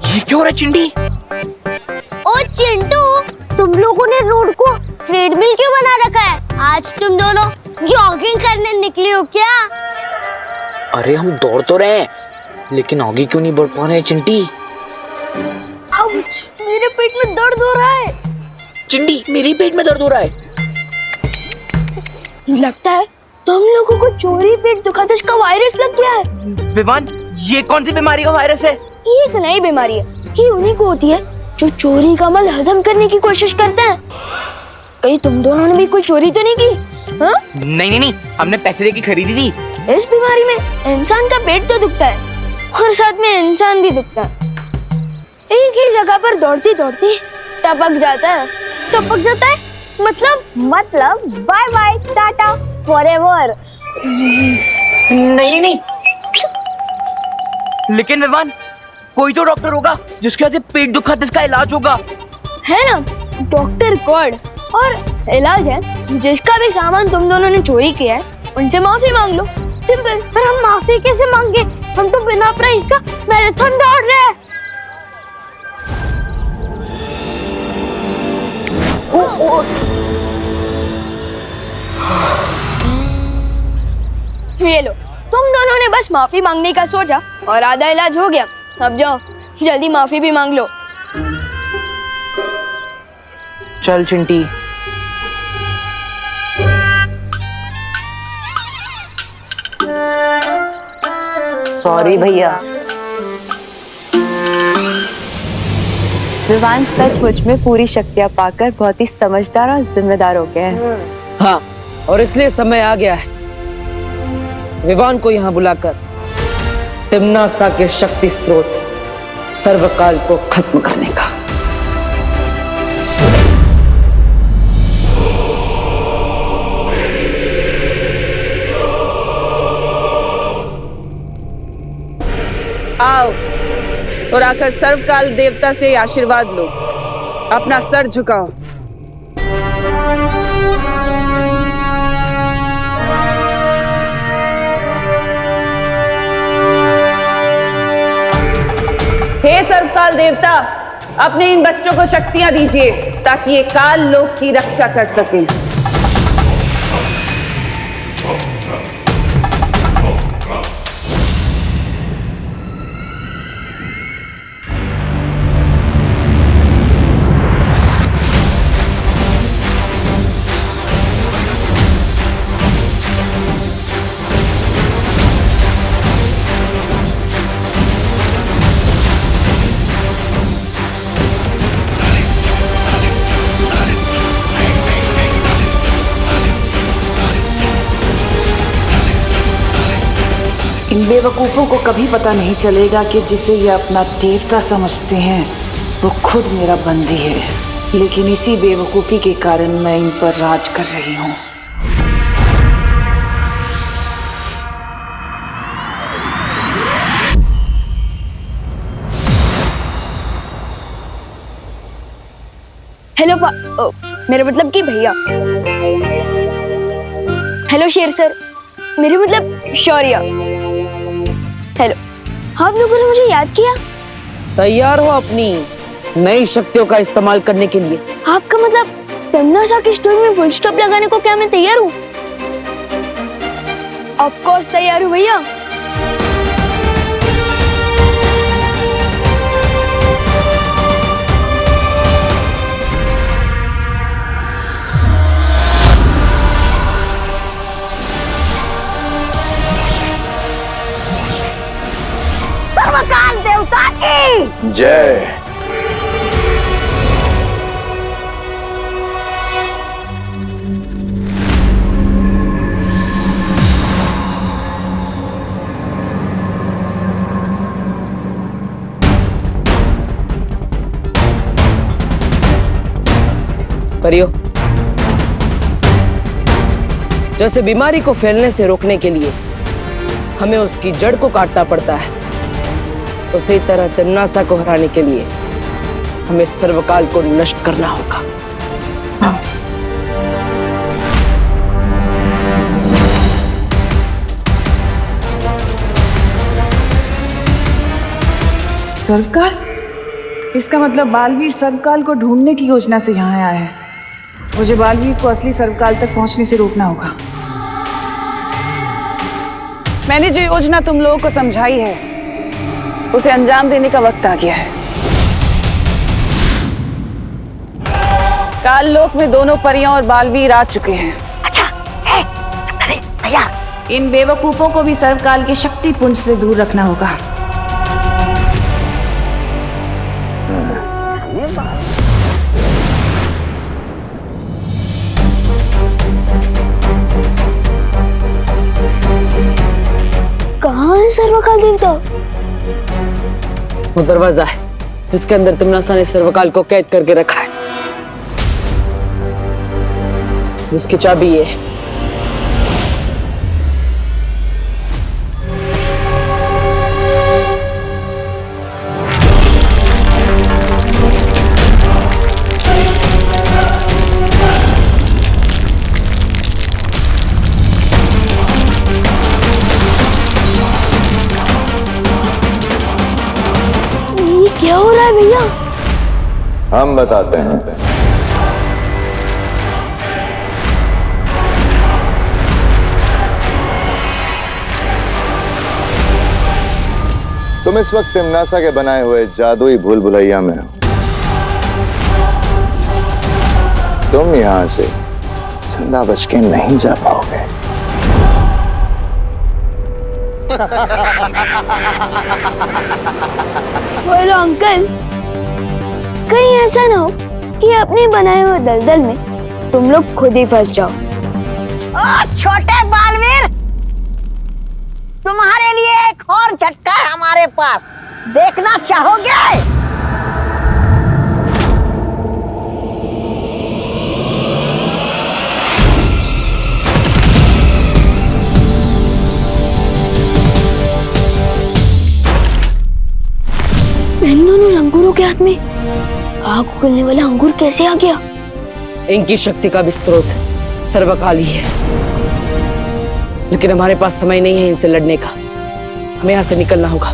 ये क्यों रे चिंटी? ओ चिंटू, तुम तुम लोगों ने रोड को ट्रेडमिल क्यों बना रखा है? आज तुम दोनों जॉगिंग करने निकले हो क्या? अरे हम दौड़ तो रहे हैं, लेकिन आगे क्यों नहीं बढ़ पा रहे हैं चिंटी? आउच, मेरे पेट में दर्द हो रहा है। चिंटी, मेरे पेट में दर्द हो रहा है। लगता है तुम लोगों को चोरी पेट दुखादश का वायरस लग गया है। विवान, ये कौन सी बीमारी का वायरस है? ये एक नई बीमारी है, ये उन्हीं को होती है जो चोरी का माल हजम करने की कोशिश करते हैं। कहीं तुम दोनों ने भी कोई चोरी तो नहीं की? हाँ? नहीं, हमने पैसे देके खरीदी थी। इस बीमारी में इंसान का पेट तो दुखता है और साथ में इंसान भी दुखता है। एक ही जगह पर दौड़ती दौड़ती टपक जाता है। मतलब बाय बाय टाटा फॉरएवर। नहीं, लेकिन विवान, कोई तो डॉक्टर होगा जिसके वजह से पेट दुखा जिसका इलाज होगा। है ना, डॉक्टर कॉड, और इलाज है जिसका भी सामान तुम दोनों ने चोरी किया है उनसे माफी मांग लो। सिंपल। पर हम माफी कैसे मांगे? हम तो बिना प्राइस का मैराथन दौड़ रहे हैं। ये लो, तुम दोनों ने बस माफी मांगने का सोचा और आधा इलाज हो गया। अब जाओ, जल्दी माफी भी मांग लो। चल चिंटी। सॉरी भैया। विवान सचमुच में पूरी शक्तियां पाकर बहुत ही समझदार और जिम्मेदार हो गए हैं। हाँ, और इसलिए समय आ गया है विवान को यहाँ बुलाकर तिम्नासा के शक्ति स्रोत सर्वकाल को खत्म करने का। आओ और आकर सर्वकाल देवता से आशीर्वाद लो। अपना सर झुकाओ। हे सर्वकाल देवता, अपने इन बच्चों को शक्तियां दीजिए ताकि ये काल लोक की रक्षा कर सकें। इन बेवकूफ़ों को कभी पता नहीं चलेगा कि जिसे ये अपना देवता समझते हैं वो खुद मेरा बंदी है। लेकिन इसी बेवकूफ़ी के कारण मैं इन पर राज कर रही हूँ। हेलो मेरा मतलब कि भैया। हेलो शेर सर, मेरे मतलब शौर्य। हेलो, आप लोगों ने मुझे याद किया? तैयार हो अपनी नई शक्तियों का इस्तेमाल करने के लिए? आपका मतलब तिम्नासा की स्टोरी में फुल स्टॉप लगाने को क्या मैं तैयार हूँ? ऑफ कोर्स तैयार हूँ भैया। सर्वकाल देवता की जय। परियो, जैसे बीमारी को फैलने से रोकने के लिए हमें उसकी जड़ को काटना पड़ता है, उसी तरह तिम्नासा को हराने के लिए हमें सर्वकाल को नष्ट करना होगा। सर्वकाल? इसका मतलब बालवीर सर्वकाल को ढूंढने की योजना से यहाँ आया है। मुझे बालवीर को असली सर्वकाल तक पहुंचने से रोकना होगा। मैंने जो योजना तुम लोगों को समझाई है उसे अंजाम देने का वक्त आ गया है। काल लोक में दोनों परियां और बालवीर आ चुके हैं। अच्छा, अरे भैया, इन बेवकूफों को भी सर्वकाल के शक्ति पुंज से दूर रखना होगा। कहाँ है सर्वकाल देवता? वो दरवाजा है जिसके अंदर तिम्नासा ने सर्वकाल को कैद करके रखा है, जिसकी चाबी ये है। क्या हो रहा है भैया? हम बताते हैं। तुम इस वक्त तिम्नासा के बनाए हुए जादुई भूल भुलैया में हो। तुम यहां से जिंदा बच के नहीं जा पाओगे। बोलो अंकल, कहीं ऐसा ना हो कि अपने बनाए हुए दलदल में तुम लोग खुद ही फंस जाओ। छोटे बालवीर, तुम्हारे लिए एक और झटका है हमारे पास, देखना चाहोगे? इन दोनों अंगूरों के हाथ में आग उगलने वाला अंगूर कैसे आ गया? इनकी शक्ति का भी स्रोत सर्वकाल ही है, लेकिन हमारे पास समय नहीं है इनसे लड़ने का। हमें यहां से निकलना होगा।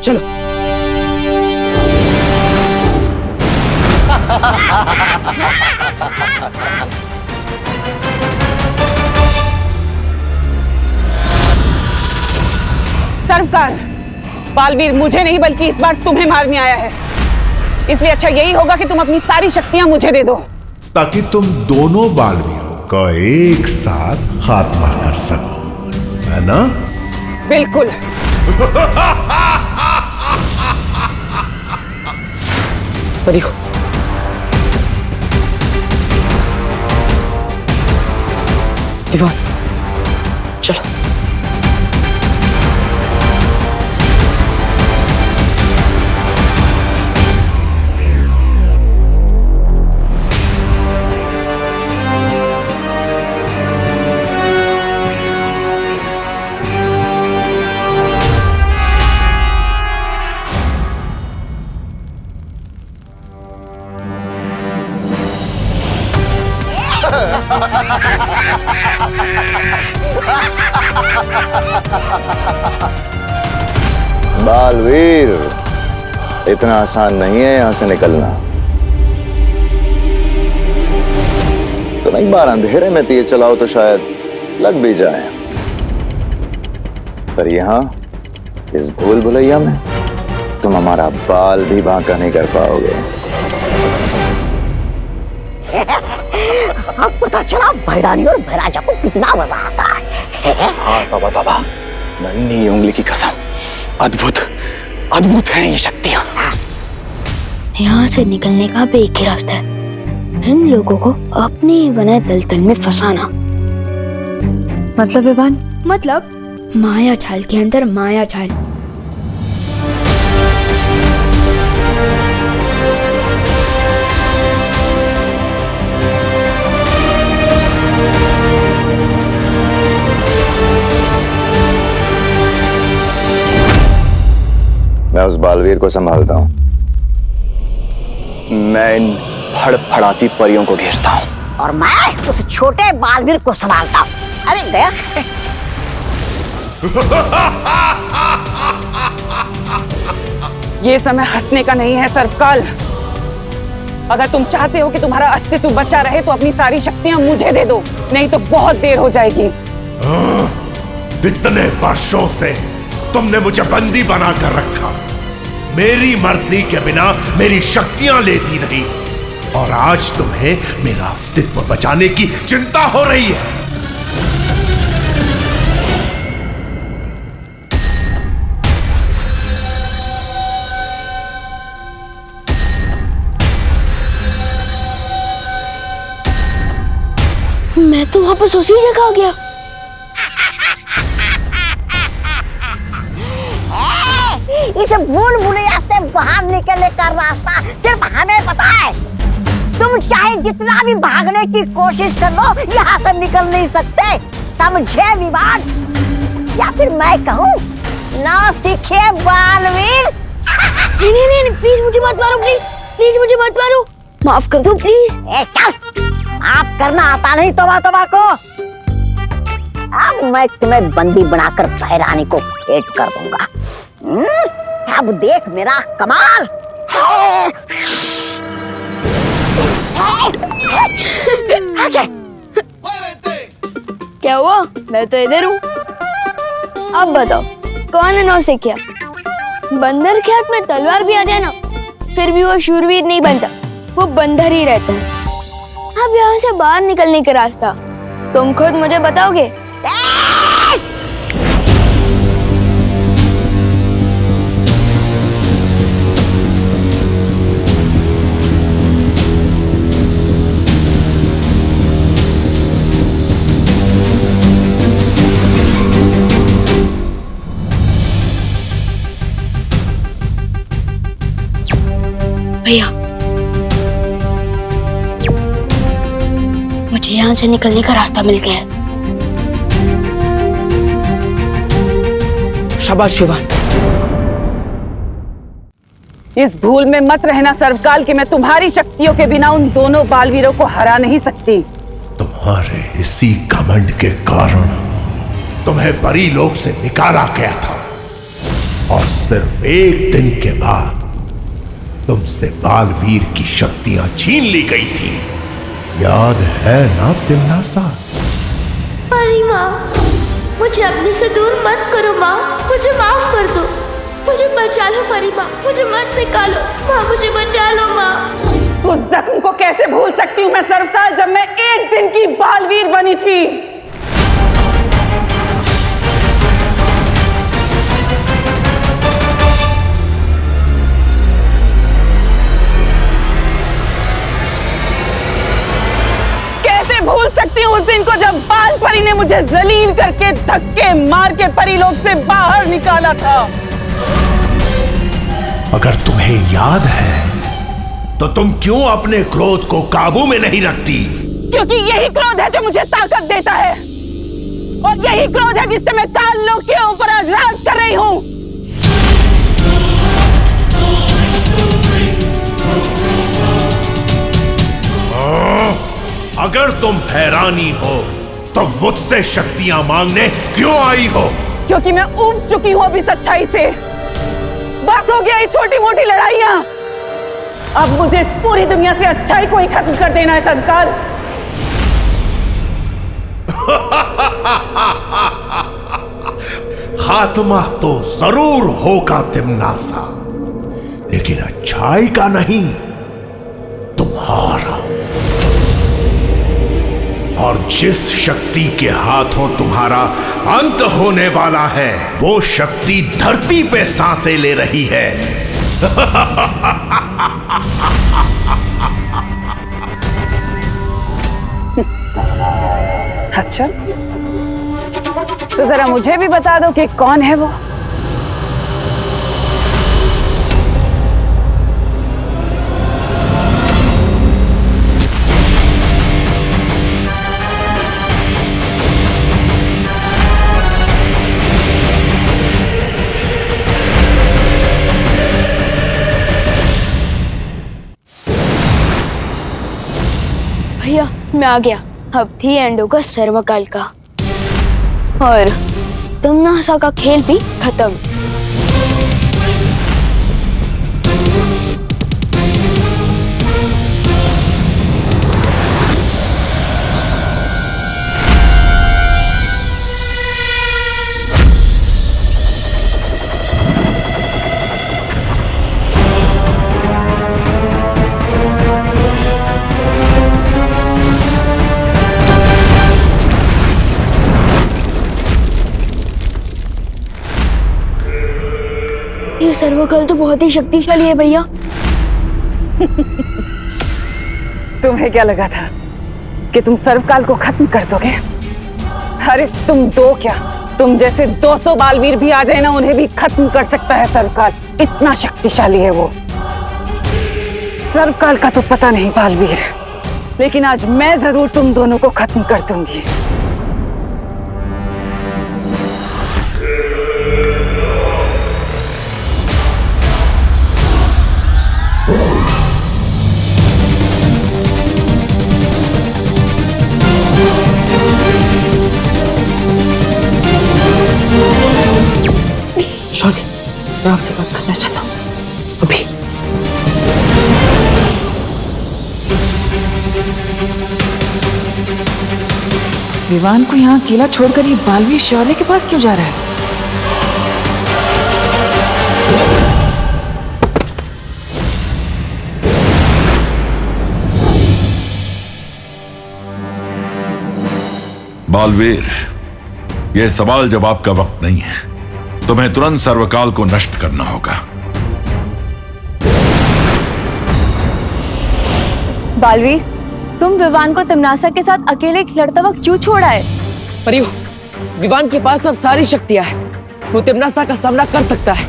चलो। सर्वकाल, बालवीर मुझे नहीं बल्कि इस बार तुम्हें मारने आया है, इसलिए अच्छा यही होगा कि तुम अपनी सारी शक्तियां मुझे दे दो, ताकि तुम दोनों बालवीरों का एक साथ खात्मा कर सको, है ना? बिल्कुल। देखो, विवान, चलो। बालवीर, इतना आसान नहीं है यहां से निकलना। तुम एक बार अंधेरे में तीर चलाओ तो शायद लग भी जाए, पर यहां इस भूल भुलैया में तुम हमारा बाल भी बांका नहीं कर पाओगे। अब पता चला भैरानी और भैराजा को कितना मजा आता है। हाँ तौबा तौबा, नन्ही उंगली की कसम, अद्भुत अद्भुत है ये शक्तियां। यहाँ से निकलने का भी एक ही रास्ता है, इन लोगों को अपने ही बनाए दलदल में फंसाना। मतलब विवान? मतलब माया जाल के अंदर माया जाल। मैं उस बालवीर को संभालता हूं। मैं इन फड़फड़ाती परियों को घेरता हूं। और मैं उस छोटे बालवीर को संभालता हूं। अरे देख, ये समय हंसने का नहीं है सर्वकाल। अगर तुम चाहते हो कि तुम्हारा अस्तित्व बचा रहे तो अपनी सारी शक्तियां मुझे दे दो, नहीं तो बहुत देर हो जाएगी। इतने वर्षों से तुमने मुझे बंदी बनाकर रखा, मेरी मर्जी के बिना मेरी शक्तियां लेती नहीं, और आज तुम्हें मेरा अस्तित्व बचाने की चिंता हो रही है। मैं तो वापस उसी जगह आ गया। इस भूल भुलैया से बाहर निकलने का रास्ता सिर्फ हमें पता है। तुम चाहे जितना भी भागने की कोशिश कर लो, यहाँ से निकल नहीं सकते, समझे विवान? या फिर मैं कहूँ, ना सीखे बालवीर। नहीं, प्लीज मुझे मत मारो, प्लीज मुझे मत मारो, माफ कर दो प्लीज। चल, आप करना आता नहीं तोबा को। अब मैं तुम्हें बंदी बनाकर बहरानी को भेंट कर दूंगा। अब देख मेरा कमाल। क्या हुआ? मैं तो इधर हूँ। अब बताओ कौन है नौसिखिया? बंदर के हाथ में तलवार भी आ जाए ना, फिर भी वो शूरवीर नहीं बनता, वो बंदर ही रहता है। अब यहाँ से बाहर निकलने का रास्ता तुम खुद मुझे बताओगे? भैया, मुझे यहाँ से निकलने का रास्ता मिल गया है। शाबाश विवान। इस भूल में मत रहना सर्वकाल कि मैं तुम्हारी शक्तियों के बिना उन दोनों बालवीरों को हरा नहीं सकती। तुम्हारे इसी घमंड के कारण तुम्हें परी लोक से निकाला गया था, और सिर्फ एक दिन के बाद तुमसे बालवीर की शक्तियां छीन ली गई थी। याद है ना तिमनासा? परी माँ, मुझे अपने से दूर मत करो माँ, मुझे माफ कर दो, मुझे बचा लो परी माँ, मुझे मत निकालो माँ, मुझे बचा लो माँ। उस जख्म को कैसे भूल सकती हूँ मैं सर्वकाल, जब मैं एक दिन की बालवीर बनी थी। भूल सकती हूँ उस दिन को जब बाल परी ने मुझे जलील करके धक्के मार के परी लोक से बाहर निकाला था। अगर तुम्हें याद है तो तुम क्यों अपने क्रोध को काबू में नहीं रखती? क्योंकि यही क्रोध है जो मुझे ताकत देता है, और यही क्रोध है जिससे मैं काल लोक के ऊपर आज राज कर रही हूँ। अगर तुम हैरानी हो तो मुझसे शक्तियां मांगने क्यों आई हो? क्योंकि मैं ऊब चुकी हूं अभी सच्चाई से। बस हो गया ये छोटी मोटी लड़ाइयां। अब मुझे इस पूरी दुनिया से अच्छाई को ही खत्म कर देना है सर्वकाल। खात्मा तो जरूर होगा तिमनासा, लेकिन अच्छाई का नहीं, तुम्हारा। और जिस शक्ति के हाथों तुम्हारा अंत होने वाला है, वो शक्ति धरती पे सांसें ले रही है। अच्छा, तो जरा मुझे भी बता दो कि कौन है वो? भैया, मैं आ गया। अब थी एंड होगा सर्वकाल का, और तिमनासा का खेल भी खत्म। ये सर्वकाल तो बहुत ही शक्तिशाली है भैया। तुम्हें क्या लगा था कि तुम सर्वकाल को खत्म कर दोगे? अरे तुम दो क्या, तुम जैसे 200 बालवीर भी आ जाए ना, उन्हें भी खत्म कर सकता है सर्वकाल। इतना शक्तिशाली है वो। सर्वकाल का तो पता नहीं बालवीर, लेकिन आज मैं जरूर तुम दोनों को खत्म कर दूंगी। शौर्य, मैं आपसे बात करना चाहता हूँ अभी। विवान को यहाँ अकेला छोड़कर ये बालवीर शौर्य के पास क्यों जा रहा है? बालवीर, यह सवाल जवाब का वक्त नहीं है। तुम्हें तुरंत सर्वकाल को नष्ट करना होगा। बालवीर, तुम विवान को तिमनासा के साथ अकेले लड़ता हुआ क्यों छोड़ा है? परियो, विवान के पास अब सारी शक्तियां हैं। वो तिमनासा का सामना कर सकता है।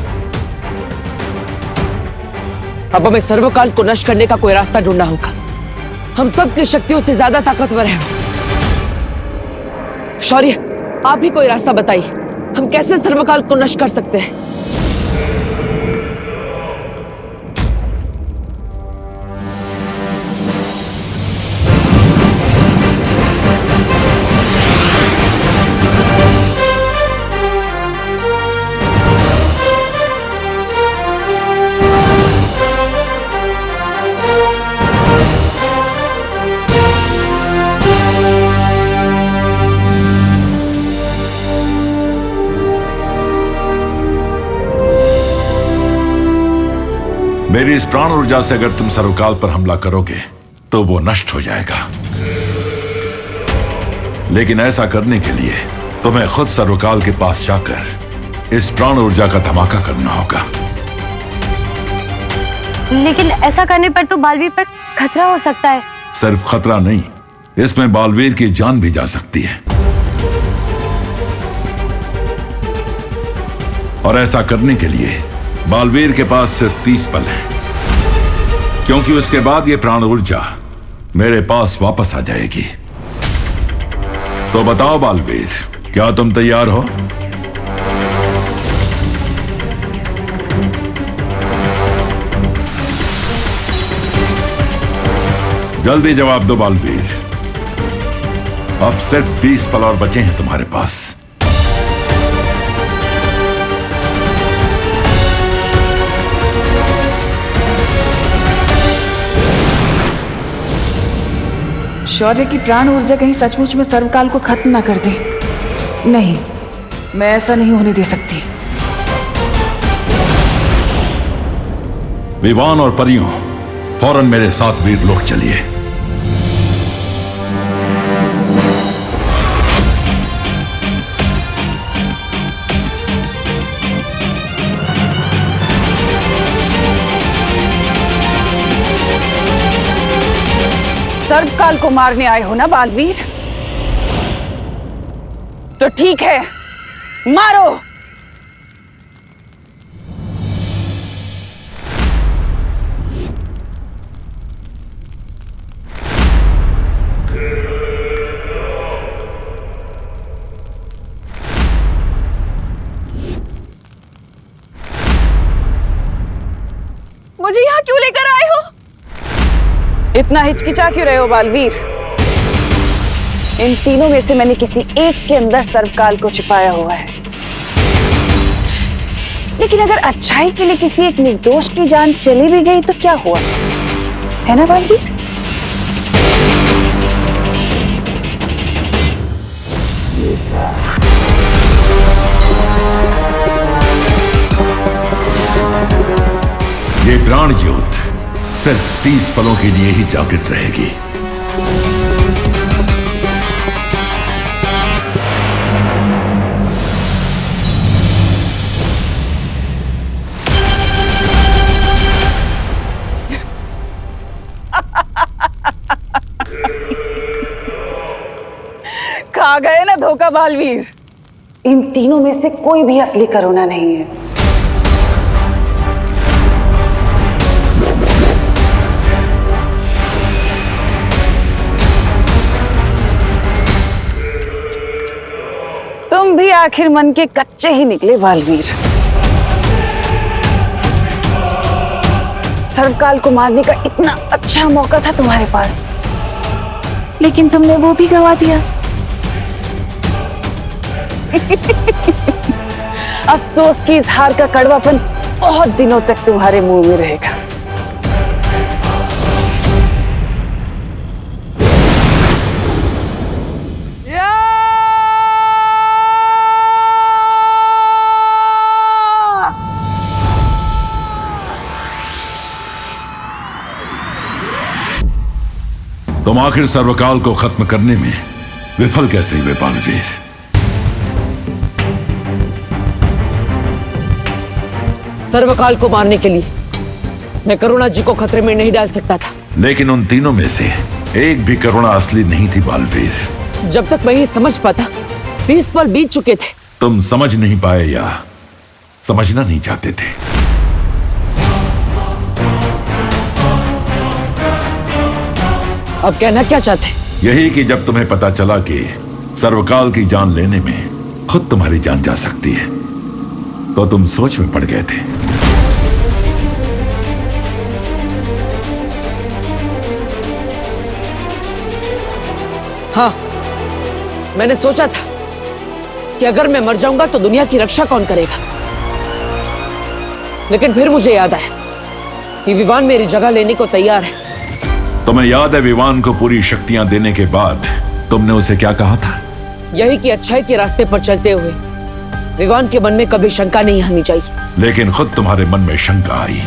अब हमें सर्वकाल को नष्ट करने का कोई रास्ता ढूंढना होगा। हम सबकी शक्तियों से ज्यादा ताकतवर है। शौर्य, आप ही कोई रास्ता बताइए। हम कैसे सर्वकाल को नष्ट कर सकते हैं? मेरी इस प्राण ऊर्जा से अगर तुम सर्वकाल पर हमला करोगे तो वो नष्ट हो जाएगा, लेकिन ऐसा करने के लिए तुम्हें खुद सर्वकाल के पास जाकर इस प्राण ऊर्जा का धमाका करना होगा। लेकिन ऐसा करने पर तो बालवीर पर खतरा हो सकता है। सिर्फ खतरा नहीं, इसमें बालवीर की जान भी जा सकती है। और ऐसा करने के लिए बालवीर के पास सिर्फ 30 पल है, क्योंकि उसके बाद ये प्राण ऊर्जा मेरे पास वापस आ जाएगी। तो बताओ बालवीर, क्या तुम तैयार हो? जल्दी जवाब दो बालवीर। अब सिर्फ 20 पल और बचे हैं तुम्हारे पास। शौर्य की प्राण ऊर्जा कहीं सचमुच में सर्वकाल को खत्म ना कर दे। नहीं, मैं ऐसा नहीं होने दे सकती। विवान और परियों, फौरन मेरे साथ वीर लोक चलिए। सर्वकाल को मारने आए हो ना बालवीर? तो ठीक है, मारो। मुझे यहाँ क्यों लेकर आए हो? इतना हिचकिचा क्यों रहे हो बालवीर? इन तीनों में से मैंने किसी एक के अंदर सर्वकाल को छिपाया हुआ है, लेकिन अगर अच्छाई के लिए किसी एक निर्दोष की जान चली भी गई तो क्या हुआ, है ना बालवीर? ये प्राण ज्योत सिर्फ 30 पलों के लिए ही जागृत रहेगी। खा गए ना धोखा बालवीर। इन तीनों में से कोई भी असली करुणा नहीं है। तुम भी आखिर मन के कच्चे ही निकले बालवीर। सर्वकाल को मारने का इतना अच्छा मौका था तुम्हारे पास, लेकिन तुमने वो भी गवा दिया। अफसोस की इस हार का कड़वापन बहुत दिनों तक तुम्हारे मुंह में रहेगा। तुम आखिर सर्वकाल को खत्म करने में विफल कैसे हुए बालवीर? सर्वकाल को मारने के लिए मैं करुणा जी को खतरे में नहीं डाल सकता था। लेकिन उन तीनों में से एक भी करुणा असली नहीं थी बालवीर। जब तक मैं ये समझ पाता 30 पल बीत चुके थे। तुम समझ नहीं पाए या समझना नहीं चाहते थे? अब कहना क्या चाहते? यही कि जब तुम्हें पता चला कि सर्वकाल की जान लेने में खुद तुम्हारी जान जा सकती है, तो तुम सोच में पड़ गए थे। हाँ, मैंने सोचा था कि अगर मैं मर जाऊंगा तो दुनिया की रक्षा कौन करेगा। लेकिन फिर मुझे याद आया कि विवान मेरी जगह लेने को तैयार है। तुम्हें याद है विवान को पूरी शक्तियां देने के बाद तुमने उसे क्या कहा था? यही कि अच्छाई के रास्ते पर चलते हुए विवान के मन में कभी शंका नहीं आनी चाहिए। लेकिन खुद तुम्हारे मन में शंका आई।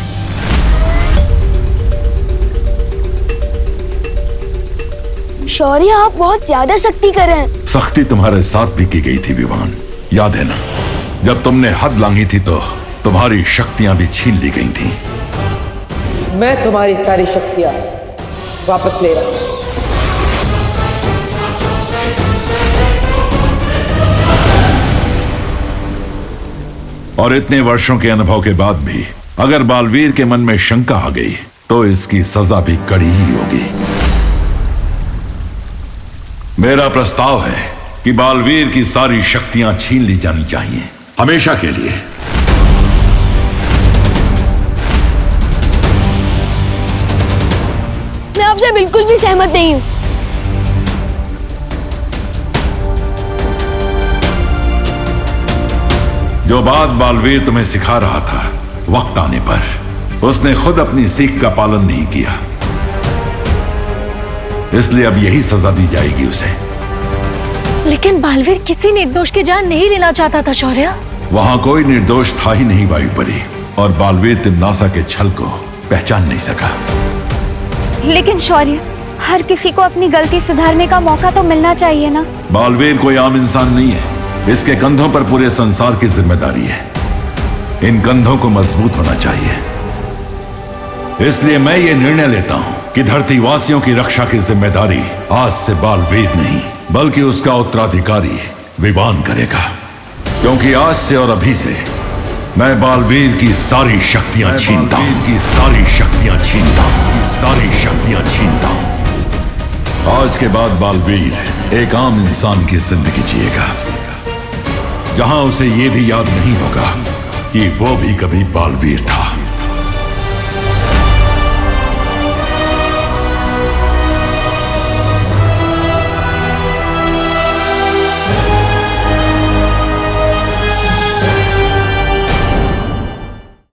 शौर्य, आप बहुत ज्यादा सख्ती कर रहे हैं। सख्ती तुम्हारे साथ भी की गई थी विवान, याद है ना? जब तुमने हद लांघी थी तो तुम्हारी शक्तियां भी छीन ली गई थी। मैं तुम्हारी सारी शक्तियां वापस ले रहा हूं। और इतने वर्षों के अनुभव के बाद भी अगर बालवीर के मन में शंका आ गई तो इसकी सजा भी कड़ी ही होगी। मेरा प्रस्ताव है कि बालवीर की सारी शक्तियां छीन ली जानी चाहिए, हमेशा के लिए। मैं आपसे बिल्कुल भी सहमत नहीं हूं। जो बात बालवीर तुम्हें सिखा रहा था, वक्त आने पर उसने खुद अपनी सीख का पालन नहीं किया, इसलिए अब यही सजा दी जाएगी उसे। लेकिन बालवीर किसी निर्दोष की जान नहीं लेना चाहता था शौर्य। वहां कोई निर्दोष था ही नहीं वायुपरी, और बालवीर तिम्नासा के छल को पहचान नहीं सका। लेकिन शौर्य, हर किसी को अपनी गलती सुधारने का मौका तो मिलना चाहिए ना। बालवीर कोई आम इंसान नहीं है, इसके कंधों पर पूरे संसार की जिम्मेदारी है। इन कंधों को मजबूत होना चाहिए। इसलिए मैं ये निर्णय लेता हूं कि धरतीवासियों की रक्षा की जिम्मेदारी आज से बालवीर नहीं बल्कि उसका उत्तराधिकारी विवान करेगा। क्योंकि आज से और अभी से मैं बालवीर की सारी शक्तियां छीनता हूं, की सारी शक्तियां छीनता हूं, सारी शक्तियां छीनता हूं। आज के बाद बालवीर एक आम इंसान की जिंदगी जिएगा, जहां उसे यह भी याद नहीं होगा कि वो भी कभी बालवीर था।